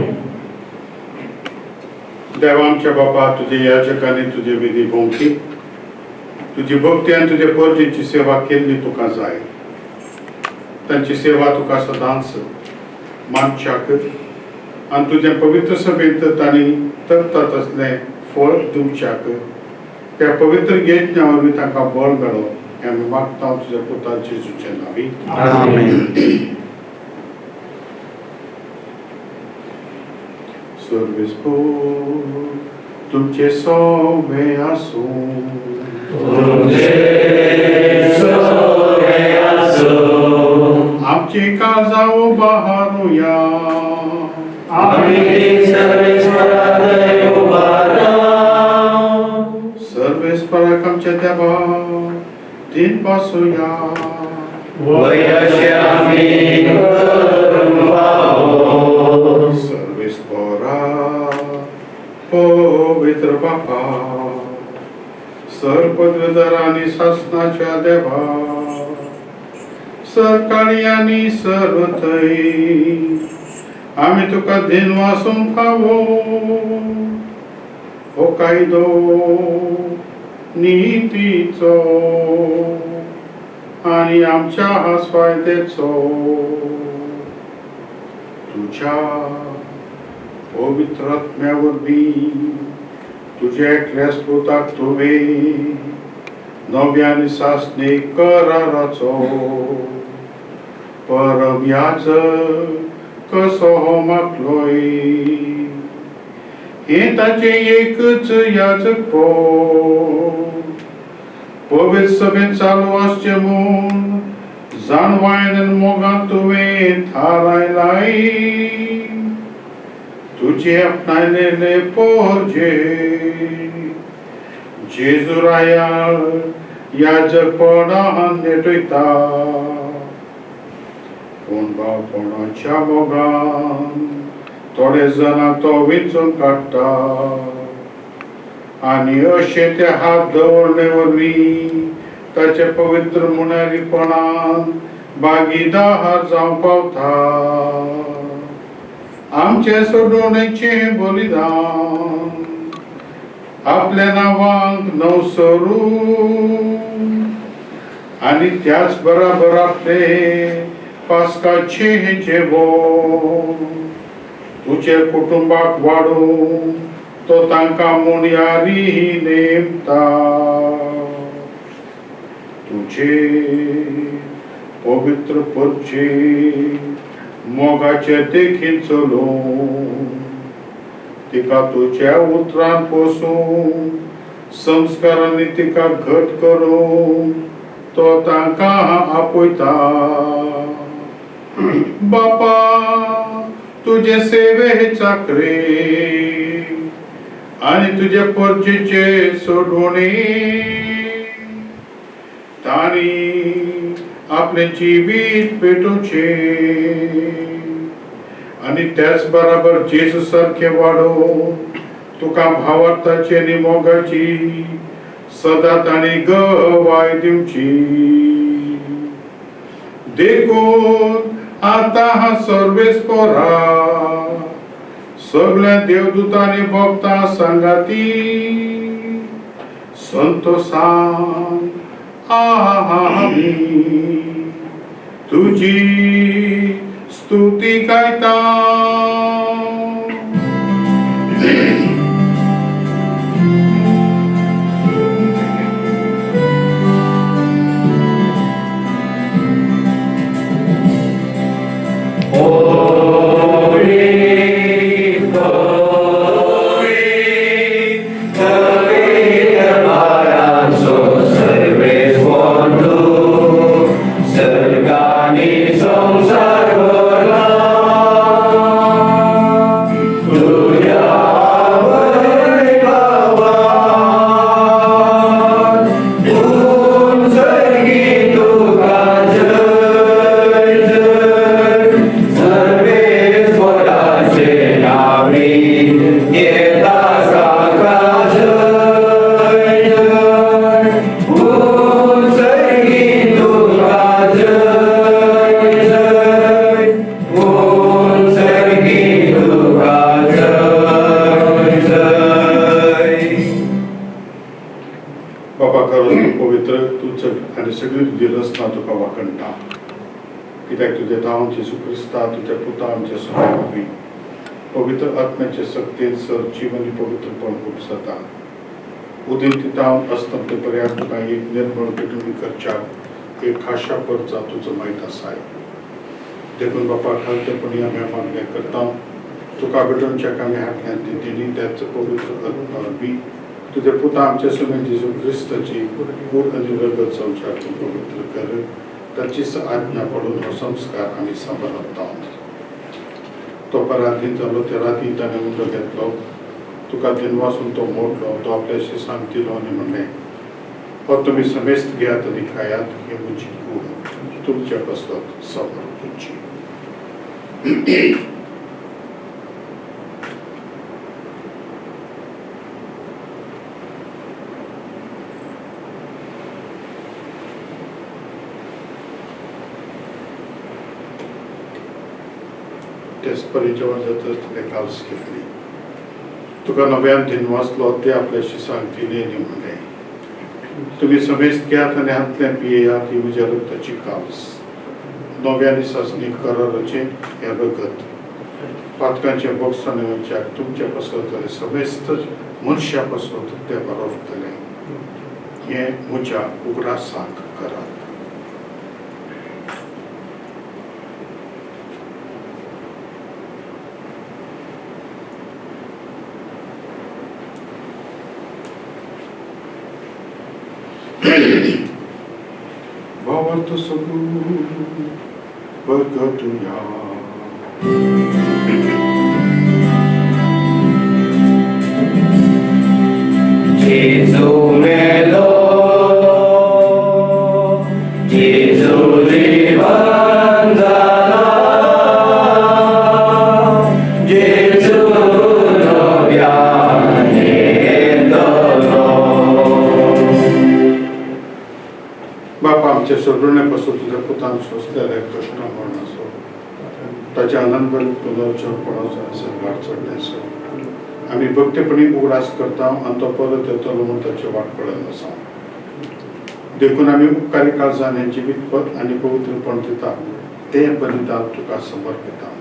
देवा आमच्या बापा तुझे याचकांनी तुझे विधी भोवती तुझी भक्ती आनी तुजे परजेची सेवा केल्ली तुका जाय तांची सेवा तुका सदांच मानशाक आनी तुजे पवित्र सभेंत तांणी तत्ता तसलें फळ दिवच्याक त्या पवित्र यज्ञा वरवीं तांकां बळ मेळो हें आमी मागता तुज्या पुता जेजूचे नांवी आमेन सर्वेस्पर तुमचे सोवे आसूं आमची काळजां उबारूया सर्वेस्पराक आमच्या देवा दिन पासूया सर्वेस्परा पवित्र बापा सर पदवीधर आनी शासनाच्या देवा सरकारी आनी सर्वथय आमी तुका दिन वासून फावो हो कायदो नितीचो आनी आमच्या हास्वायतेचो तुझ्या पवित्र आत्म्या वरवीं तुझ्या एकल्याच पुताक तुवें नव्या आनी सासणी कराराचो परम याजक कसो हो मागलोय हे ताचे एकच याजक पवित्र सभेत चालू आसचे म्हूण जाणवायन आनी मोगान तुवें थारायलाय तुझे आपणायलेले पोरजे जेजू रायाल याजकपणान नेटयता पूण भावपणाच्या मोगान थोडे जाणांक तो वेंचून काडटा आणि अशे ते हात दवरणे ताचे पवित्र मुनारीपणान भागीदार जावं पावता. आमचे सोडवणेचे बलिदान आपल्या नावांक नवसरू आणि त्याच बराबर आपले पास्काचे जेवण तुझे कुटुंबाक वाढून तो तांकां मुनियारी नेमता. तुझे पवित्र परचे मोगाचे देखील चलोवन तिका तुझ्या उतरान पोसून संस्कारांनी तिका घट करून तो तांकां आपयता. बापा तुझे सेवे चाकरे आणि तुझे परजेचे सोडवणे ताणी आपले जिवीत पेटोवचे आणि त्याच बराबर जेजू सारखे वाडोवन तुका भावार्थाची आनी मोगाची सदांच आनी गवाय दिवची. देखून आता हा सर्वेस्परा सगळ्या देवदूतांनी भक्तां सांगाती संतोषान आमीन तुझी स्तुती गायता. जेसू ख्रिस्ता तुझ्या पुता आमच्या समोर पवित्र आत्म्याचे शक्तीन सर जीवन पवित्रपण उपसता उदित तिथं असतं पर्यंत तुका एक निर्मळ कुटुंबिकरच्या एक खाशा परचा तुझं माहीत असाय. देखून बापा खालतेपणी आम्ही मागण्या करता तुका भेटूनच्या कामी हातल्यान दिली त्याचं पवित्र आत्मा बी तुझे पुता आमच्या समोर जेसू ख्रिस्ताची पूर्ण निरगत संसार पवित्र कर. त्याची आज्ञा पडून संस्कार आम्ही सांभाळता. तो पराधीन झालो त्या रात्री त्याने मुंड घेतलो तुका दिनवासून तो मोडलो तो आपल्याशी सांगतिलो आणि म्हणले हो तुम्ही समेस्त घ्यात आणि खायात हे मुझी कूड तुमच्या कसलात समोर तुमची. जेवण जातच तिने काल्स घेतली तुका नव्यान दिनवासलो ते आपल्याशी सांगतिले आणि म्हणले तुम्ही समेस्त घ्यात आणि हातल्यान पियेयात ही म्हज्या रक्ताची काल्स नव्यानी सासणी कराराचे हे रगत पातकांच्या बोक्सांच्या तुमच्या पासत समेस्त मनशा पासत ते बरोवतले हे म्हज्या उगडासाक करात. Vavarta sabu bhagatuya Jesu melo Jesu divanzala Jesu noviane बापा आमच्या सोडवण्यापासून तुझ्या पुतान सोसलेल्या कष्ट म्हणून असो ताच्या आनंद पुनर्जन्मपणाचा सरकार चढण्याचो आम्ही भक्तीपणी उगडास करता आणि तो परत येतो म्हणून त्याची वाट पडत नसा देखून आम्ही उपकारी काळजाने जीवित पद आणि पवित्रपण दिता ते बलिदान तुका समर्पिता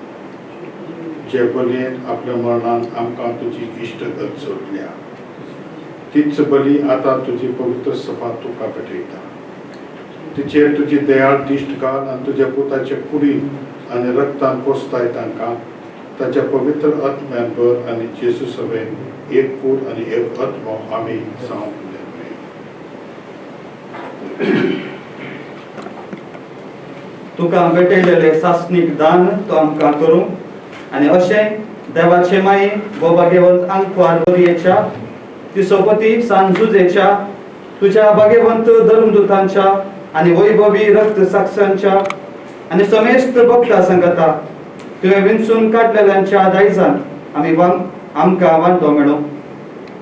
जे बलयेन आपल्या मरणान आमकां तुजी इश्टगत जोडल्या तीच बली आता तुजी पवित्र सभा तुका भेटयता तिचेर तुजी दयाळ दिश्ट घाल आणि तुझ्या पुताचे कुडी आणि रक्तान पोसताय तांकां ताच्या पवित्र आत्म्यान भर आणि जेजू सभेन एक कूड आणि एक आत्मो आमी जावंक तुका भेटयलेले सासनीक दान तो आमकां करूं आणि अशें देवाचे माये भाग्यवंत आंकवार बरयेच्या तिसोपती सांजुजेच्या तुझ्या भाग्यवंत धर्मदूतांच्या आणि वैभवी रक्त साक्षांच्या आणि समेस्त भक्ता संगता तुवें विंचून काडलेल्यांच्या दायजान आमकां वांटो मेळो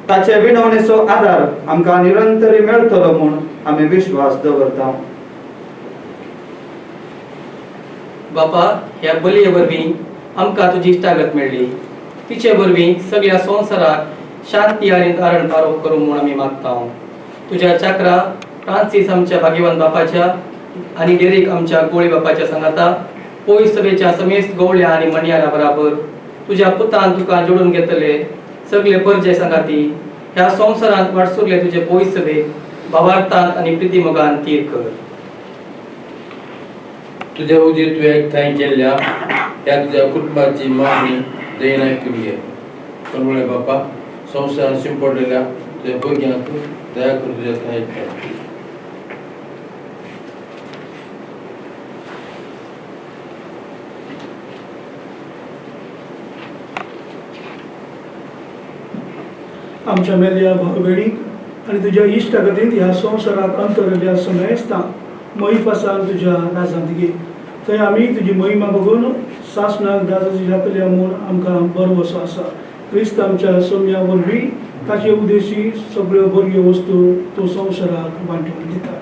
ताचे विनवणेचो आदार आमकां निरंतरी मेळटलो म्हूण आमी विश्वास दवरता बापा ह्या बलये वरवीं आमकां तुजी इश्टागत मेळ्ळी तिचे वरवीं सगळ्या संवसाराक शांती आनी तारण पारो करूं म्हूण आमी मागता तुज्या चाकरा फ्रांसीस आमच्या भाग्यवान बापाच्या आणि डेरेक आमच्या गोळी बापाच्या सांगाता पोय सभेच्या समेस्त गवळ्या आणि मणयारा बराबर तुझ्या पुतान तुका जोडून घेतले सगळे परजे सांगाती ह्या संवसारांत वाटसुरले तुझे पोय सभेक भावार्थांत आणि प्रिती मोगान तीर कर तुझ्या उदीर तुवें एकठांय केल्ल्या त्या तुझ्या कुटुंबाची मागणी दयेन आयकून घे कणवळे बापा संवसारांत शिंपडलेल्या तुझ्या भुरग्यांक दया करून तुझ्या ठायेक ठेव आमच्या मेल्या भाव भयणीक आणि तुझ्या इश्टागतींत ह्या संवसारात अंतरल्या समेस्तां मई पासान तुझ्या राजांत घे थंय आमी तुजी महिमा बघून सासणाक दाजाची जातल्या म्हूण आमकां बरवसो आसा क्रिस्त आमच्या सोम्या वरवीं ताचे उद्देशी सगळ्यो बऱ्यो वस्तू तो संवसाराक वांटून दिता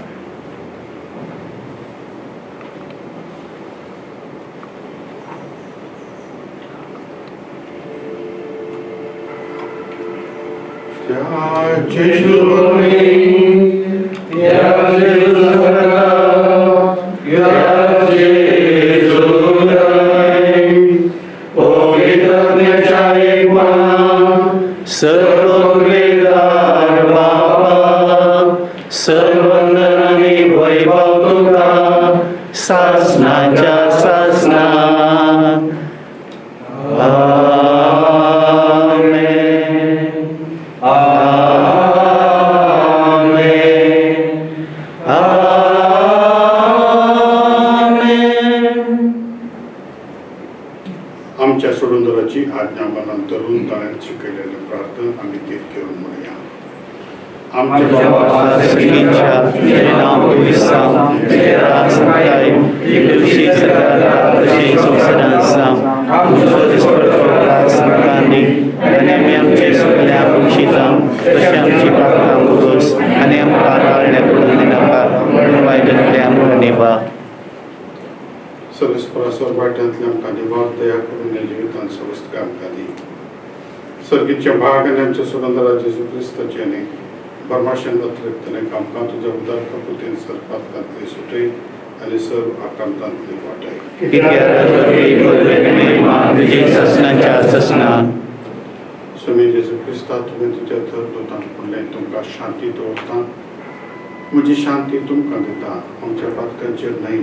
आमच्या सोडूंदराची आज्ञा मनात धरून ताणें शिकयलेले प्रार्थना आमी तीत घेवन म्हणया आमच्या बाबा सगळींच्या तेरे नाम पवित्र तेरे राज संताय तुझी सरकार तशी संसारांत साम आमचो दिसपडतो संतांनी आनी आमी आमचे सगळ्या पक्षितां तशें आमची पापां भोगोस आनी आमकां काळण्या पडून दिनाका म्हणून वायटांतले आमकां निभा सरस्परासर वाट्यांतले आमकां निवार दया करून ह्या जिवितांत सवस्त आमकां दी सर्गीच्या भाग आनी आमच्या सोडूंदरा जेजू क्रिस्ताचे आनी परमाशेन अतिरिक्तने आमकां तुज्या उदार कपुतेन सरपात घातले सुटय आनी सर्व आकांतांतली वाटाय स्वामी जेजू क्रिस्ता तुवें तुज्या धर्मदूतांक म्हणलें तुमकां शांती दवरता म्हजी शांती तुमकां दिता आमच्या पातकांचेर न्हय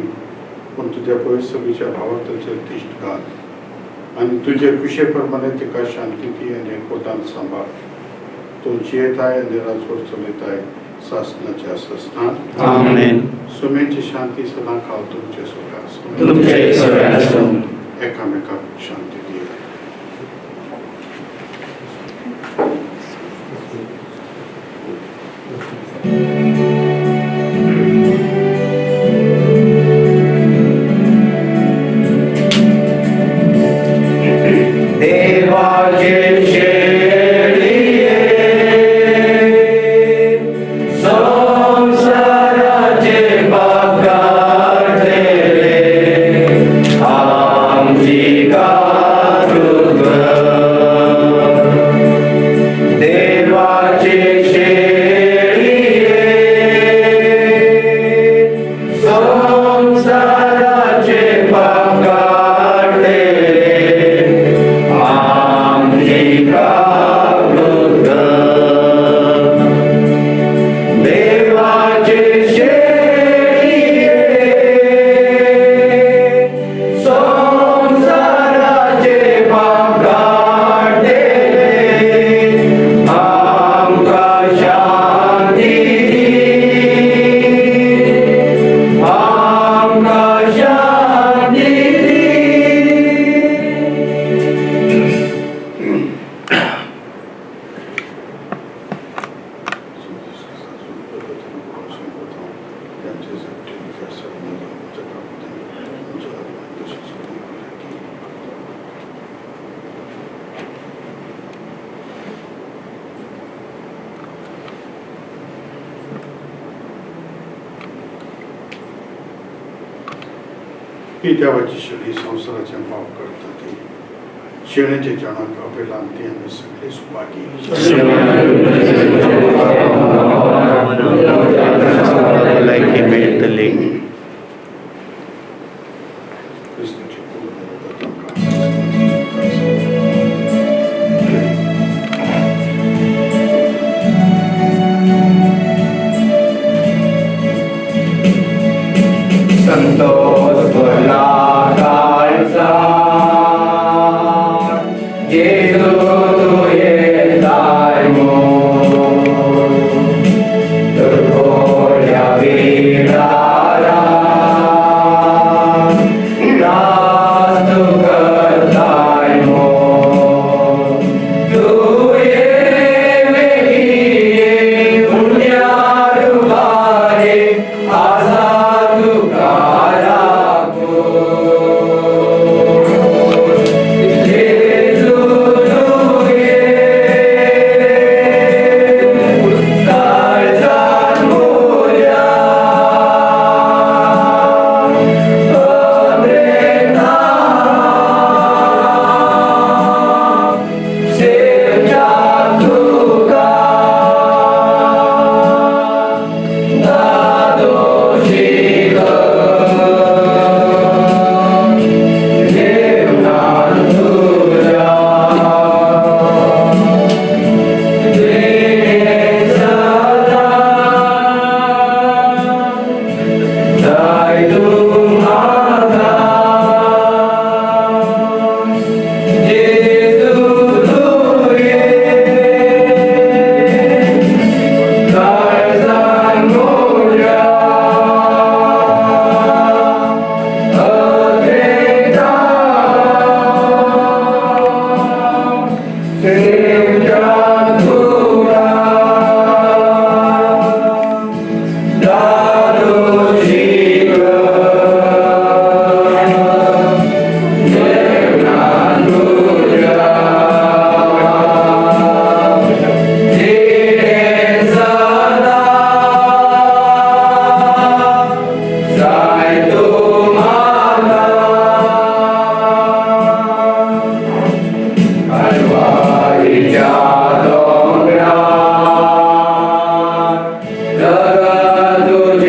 पूण तुज्या पवित्रसभेच्या भावार्थाचेर दिश्ट घाल आनी तुजे कुशे प्रमाणे तिका शांती दी आनी एकवटान सांबाळ तो जियेताय आनी राजवट चलयताय सासणाच्या ससनांत आमेन सुमेची शांती सदां काळ तुमचे सोबत तुमचे सगळे आसूं एकामेकाक शांती दिया संसाराचे ही देवाची शरी संसाराचे माफ करता ती शेणीचे जनाक आपल्या ती आम्ही सगळे सुभागी लायकी मेळटली क्रिस्तूची संतोष भला काळचा येतो तो येताय थोड्या वेळाला दास तू करताय तू ये पुण्यारुबारे आजा तुका तुझ्या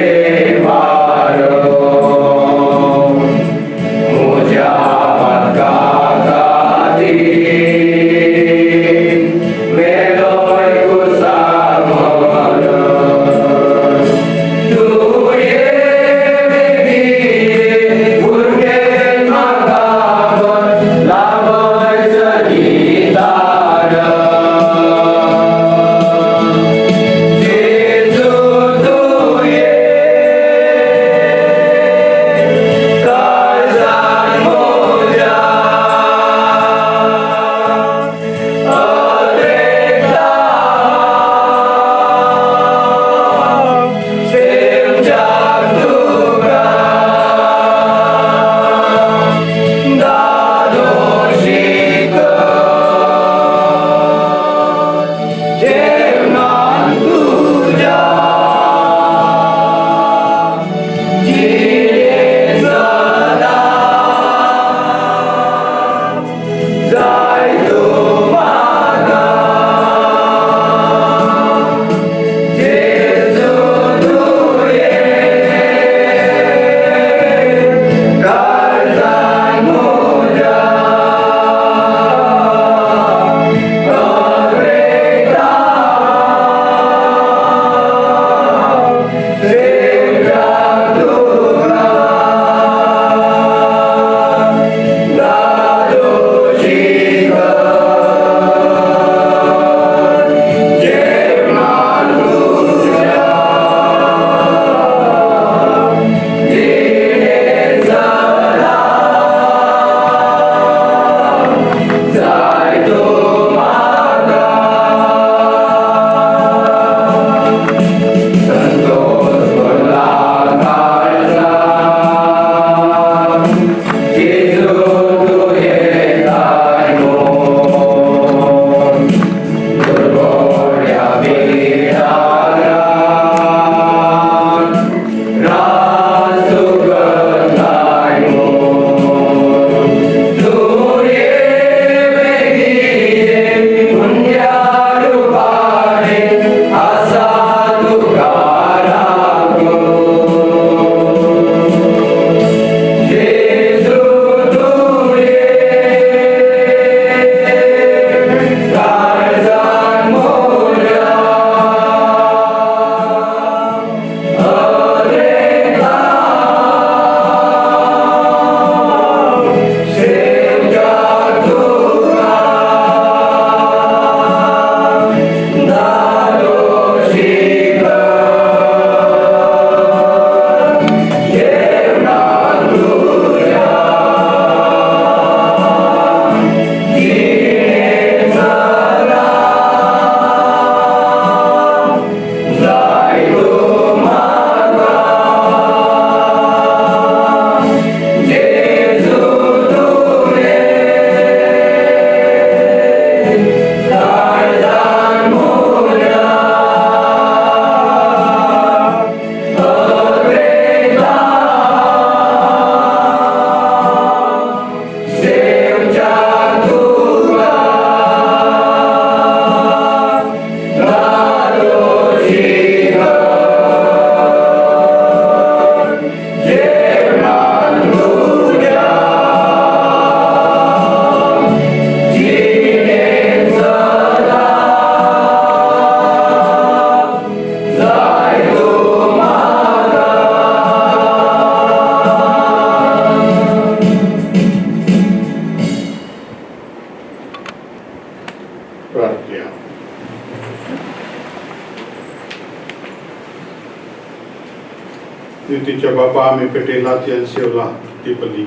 नितीच्या बापा आम्ही पेटेला ती सेवला ती पली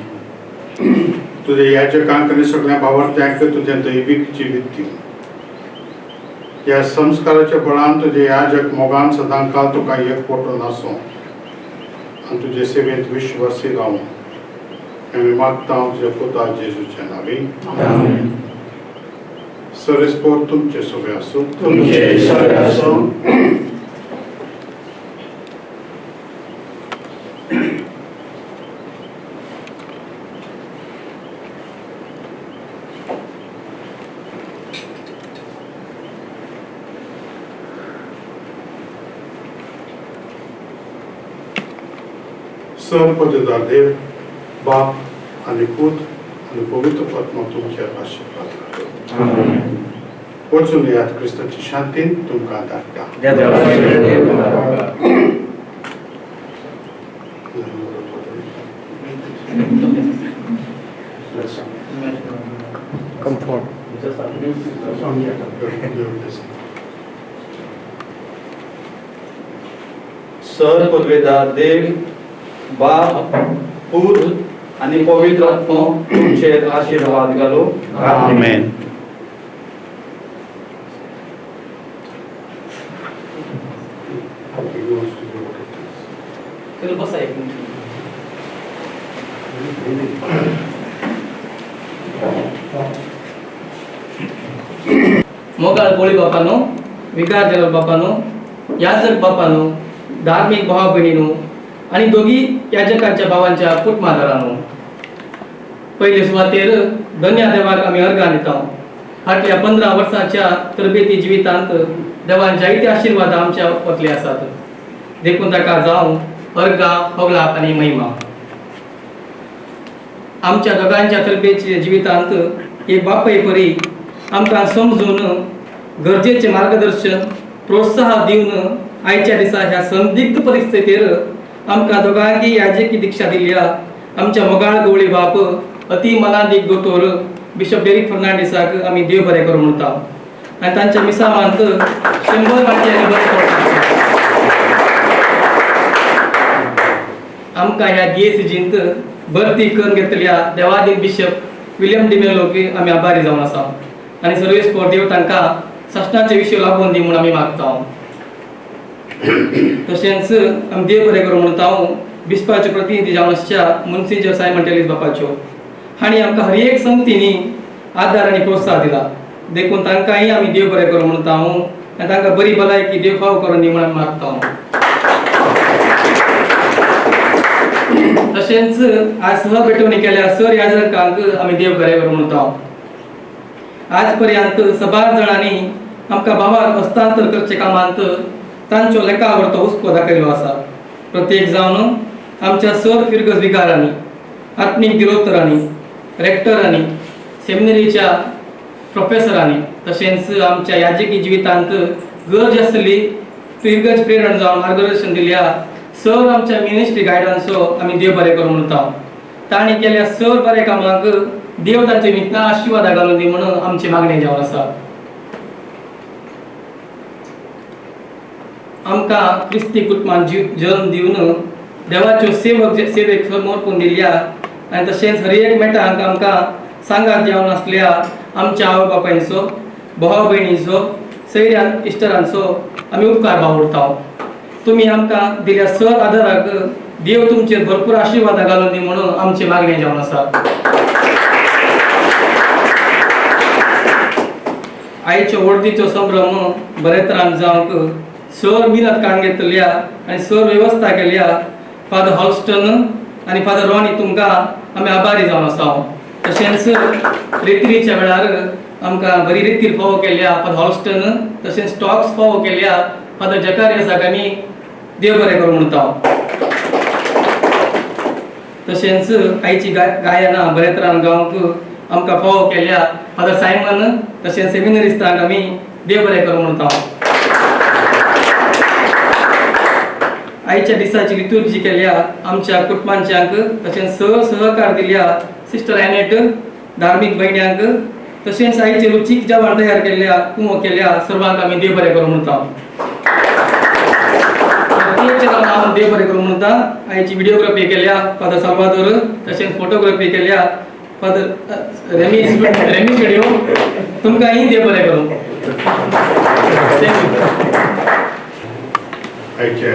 तुझ्या याचकांक आणि सगळ्या भावार्थ्यांक तुझ्या दैविकची वित्ती या संस्काराच्या बळान तुझे याजक मोगान सदां काल तुका एकवटो नासो आणि तुझे सेवेत विश्वासी रावूं आम्ही मागता तुझ्या पुता जेजूच्या नावी सरेस्पोर तुमचे सोबे असो तुमचे सगळे असो. सर्वपदेदार देव बाप आणि पूत आणि पवित्र आत्मा तुमच्या आशीर्वाद वचून यात क्रिस्ताची शांतीन तुमकां धाडटा. सर्वपदवेदार देव बाप पूत आणि पवित्र आत्मा तुमचे आशीर्वाद घालो. आमेन. चल बसा एक मिनिट. मोगाळ कोळी बापानो, विकार जनरल बापानो, याजक बापानो, धार्मिक भाव बहिणीनो आणि दोघी याजकांच्या भावांच्या कुटुंबादारांनो, पहिले सुवातेर धन्य देवाक आम्ही अर्घा दिता. फाटल्या 15 वर्सांच्या तरबेती जिवितांत देवांच्या इतले आशीर्वाद आमच्या वतले आसात. देखून ताका जावं अर्घा, होगलात आणि महिमा. आमच्या दोघांच्या तरबेच्या जिवितांत एक बापाय परी आमकां समजून गरजेचे मार्गदर्शन प्रोत्साहन दिवन आयच्या दिसा ह्या संदिग्ध परिस्थितीर आमकां दोघांकी याजकी दीक्षा दिल्या आमच्या मोगाळ गवळी बाप अति मनादीक दोतोर बिशप डेरिक फर्नांडिसाक आमी देव बरें करूं म्हणटा आनी तांच्या मिसामांत 100 वाट्यांनी बरें आमकां ह्या DACGंत भरती करून घेतल्या देवादीन बिशप विलियम डिमेलोकी आमी आभारी जावन आसा आनी सर्वेस्पोर देव तांकां शासनाचे विशय लागून दी म्हणून आमी मागता. तशेंच आमी देव बरें करूं म्हणटा बिस्पाचे प्रतिनिधी जावन आसच्या मुन्सिंजर सायमन टेलीस बापाच्यो हांणी आमकां हर एक संगतींनी आदार आनी प्रोत्साहन दिला. देखून तांकांय आमी देव बरें करूं म्हणटा आनी तांकां बरी भलायकी देव फाव करून दी म्हणून मागता. तशेंच आज सहभेटवणी केल्या सर याजकांक आमी देव बरें करूं म्हणटा. आज पर्यंत 7 जाणांनी आमकां भावाक हस्तांतर करचे कामांत तांचो लेखावर तो हुस्को दाखयलो आसा. प्रत्येक जावन आमच्या सर फिरगस विकारांनी, आत्मीक दिरोत्तरांनी, रेक्टरांनी, सेमिनरीच्या प्रोफेसरांनी तशेंच आमच्या याजकी जिवितांत गरज आसली फिरगस प्रेरण जावन मार्गदर्शन दिल्या सर आमच्या मिनिस्ट्री गायडन्सो आमी देव बरें करूं म्हणटा. तांणी केल्या सर बऱ्या कामाक देव तांचे मितना आशीर्वाद घालून दी म्हणून आमची मागणी जावन आसा. आमकां क्रिस्ती कुटुंबान जन्म दिवन देवाच्यो सेवेक समर्पून दिल्या आनी तशेंच हर एक मेटांक आमकां सांगात जावन आसल्या आमच्या आवय बापायचो, भाव भयणीचो, सैऱ्यां इश्टरांचो आमी उपकार बावडटा. तुम्ही आमकां दिल्या सर आदाराक देव तुमचेर भरपूर आशीर्वाद घालून दी म्हणून आमची मागणी जावन आसा. आयच्या वर्दीचो संभ्रम बरे तरान जावंक सर मिनत काडून घेतल्या आनी सर वेवस्था केल्या. फादर हॉल्स्टन आनी फादर रॉनी तुमकां आमी आभारी जावन आसा. तशेंच रित्रीच्या वेळार आमकां बरी रितीर फावो केल्या फादर हॉल्स्टन, तशेंच स्टॉक्स फावो केल्या फादर जकारियासाक आमी देव बरें करूं म्हणटा. तशेंच आयची गायनां बरे तरान गावंक आमकां फावो केल्या फादर सायमन, तशेंच सेमिनरिस्तांक आमी देव बरें करूं म्हणटा. आयच्या दिसाची लिटुर्जी केल्या आमच्या कुटुंबांच्यांक, तशेंच सहकार दिल्या सिस्टर एनेट, धार्मीक भयण्यांक, तशेंच आयचे रुचीक जेवण तयार केल्या कुंव केल्या सर्वांक आमी देव बरें करूं म्हणटा. प्रत्येक हांव देव बरें करूं म्हणटा आयची व्हिडिओग्राफी केल्या फादर साल्वादोर तशेंच फोटोग्राफी केल्या फादर रेमी स्टुडिओ तुमकां ही देव बरें करूं आयच्या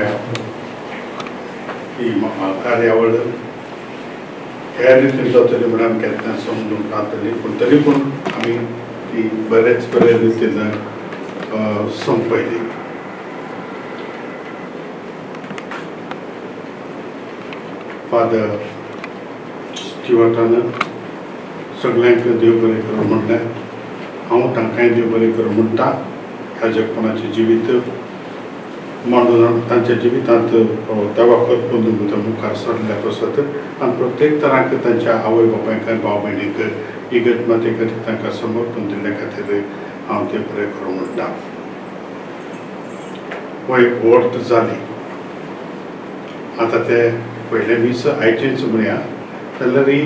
ही कार्यावळ ह्या रितीन जातली म्हणून आमी केन्ना समजून रावतली पूण तरी पूण आमी ती बरेच बरे रितीन संपयली. फादर स्टिवर्टान सगळ्यांक देव बरें करूं म्हणलें. हांव तांकांय देव बरें करूं म्हणटा. ह्या जगपणाचें जिवीत मांडून तांच्या जिवितांत देवा करपून मुखार सरल्यात वचत आनी प्रत्येक तरांक तांच्या आवय बापायक आनी भाव भयणीक इगत माते खातीर तांकां समर्पण दिल्ल्या खातीर हांव तें बरें करूं म्हणटा. हो एक वर्त जाली. आतां ते पयले मीस आयचेच म्हणया जाल्यार ही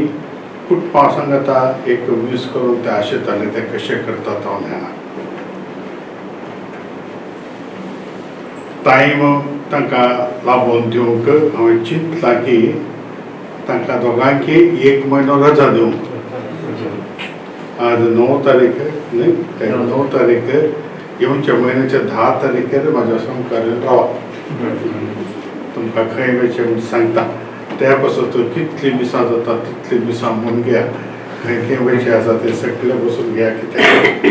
खूब पावसांक आतां एक मीस करून ते आशेताले ते कशें करतात हांव जाणा. टायम तांकां लाबोवन दिवंक हांवें चिंतलां की तांकां दोगांकी 1 म्हयनो रजा दिवंक. आज 9 तारीख न्ही 9 तारीख येवच्या म्हयन्याच्या 10 तारखेर म्हाज्या संस्कारान रावप. तुमकां खंय वयचें म्हूण सांगता त्या पासून कितलीं मिसां जाता तितलीं मिसां म्हणून घेया. खंय खंय वयचें आसा तें सगळें बसून घेया कित्याक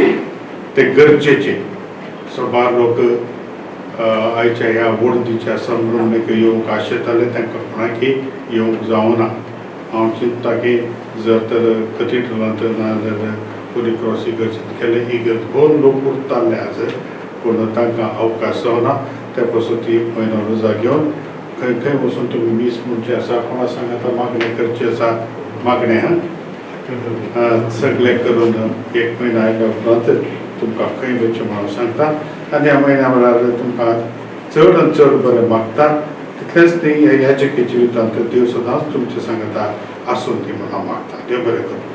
तें गरजेचें. सबार लोक आयच्या ह्या वर्दीच्या संभ्रमणेक येवंक आशेताले तांकां कोणाकी येवंक जावना. हांव चिंतता की जर तर कथिड्रलांत ना जाल्यार होली क्रॉस इगर्जेंत केलें इगर्ज 2 लोक उरताले आज पूण तांकां अवकाश जावना. त्या पासून ती 1 म्हयनो रजा घेवन खंय खंय वचून तुमी मीस म्हणचे आसा कोणा सांगाता मागणें करचें आसा मागणें सगळें करून 1 म्हयनो आयल्या उपरांत तुमकां खंय वयचें म्हणून सांगता. आनी ह्या म्हयन्या वेळार तुमकां चड आनी चड बरें मागता. तितलेंच न्ही ह्या जगी जिवितांत देव सदांच तुमचे सांगता आसून ती म्हणून हांव मागता. देव बरें करूं.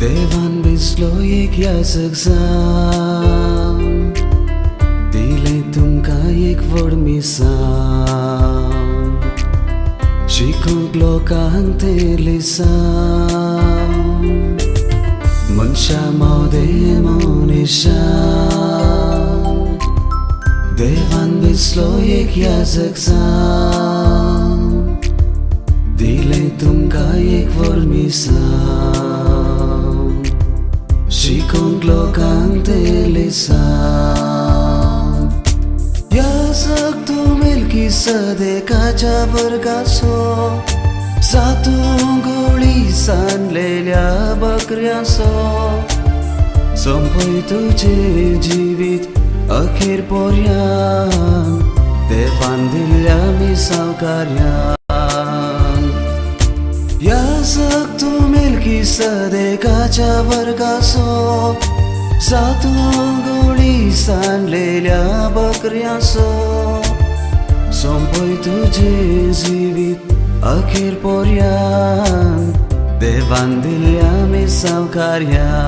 Devan bislo ek yasak sam Dile tumka ek vod misam Shikong lokang telisam Mansha maude monisham Devan bislo ek yasak sam Dile tumka ek vod misam Shikong lokang telisam Yasak tu milki sadekacha vargaso Satun goli sanleल्या बकऱ्यासो संपय तुझे जीवित अखेर पर्यान देवान दिल्ल्या मिसावकार्यान यासक तू milky सदेकाच्या वर्गासो सातून गोळी सांडलेल्या बकऱ्यासो संपय तुझे जीवित अखेर पर्यान देवान दिल्ल्या मिसावकार्यान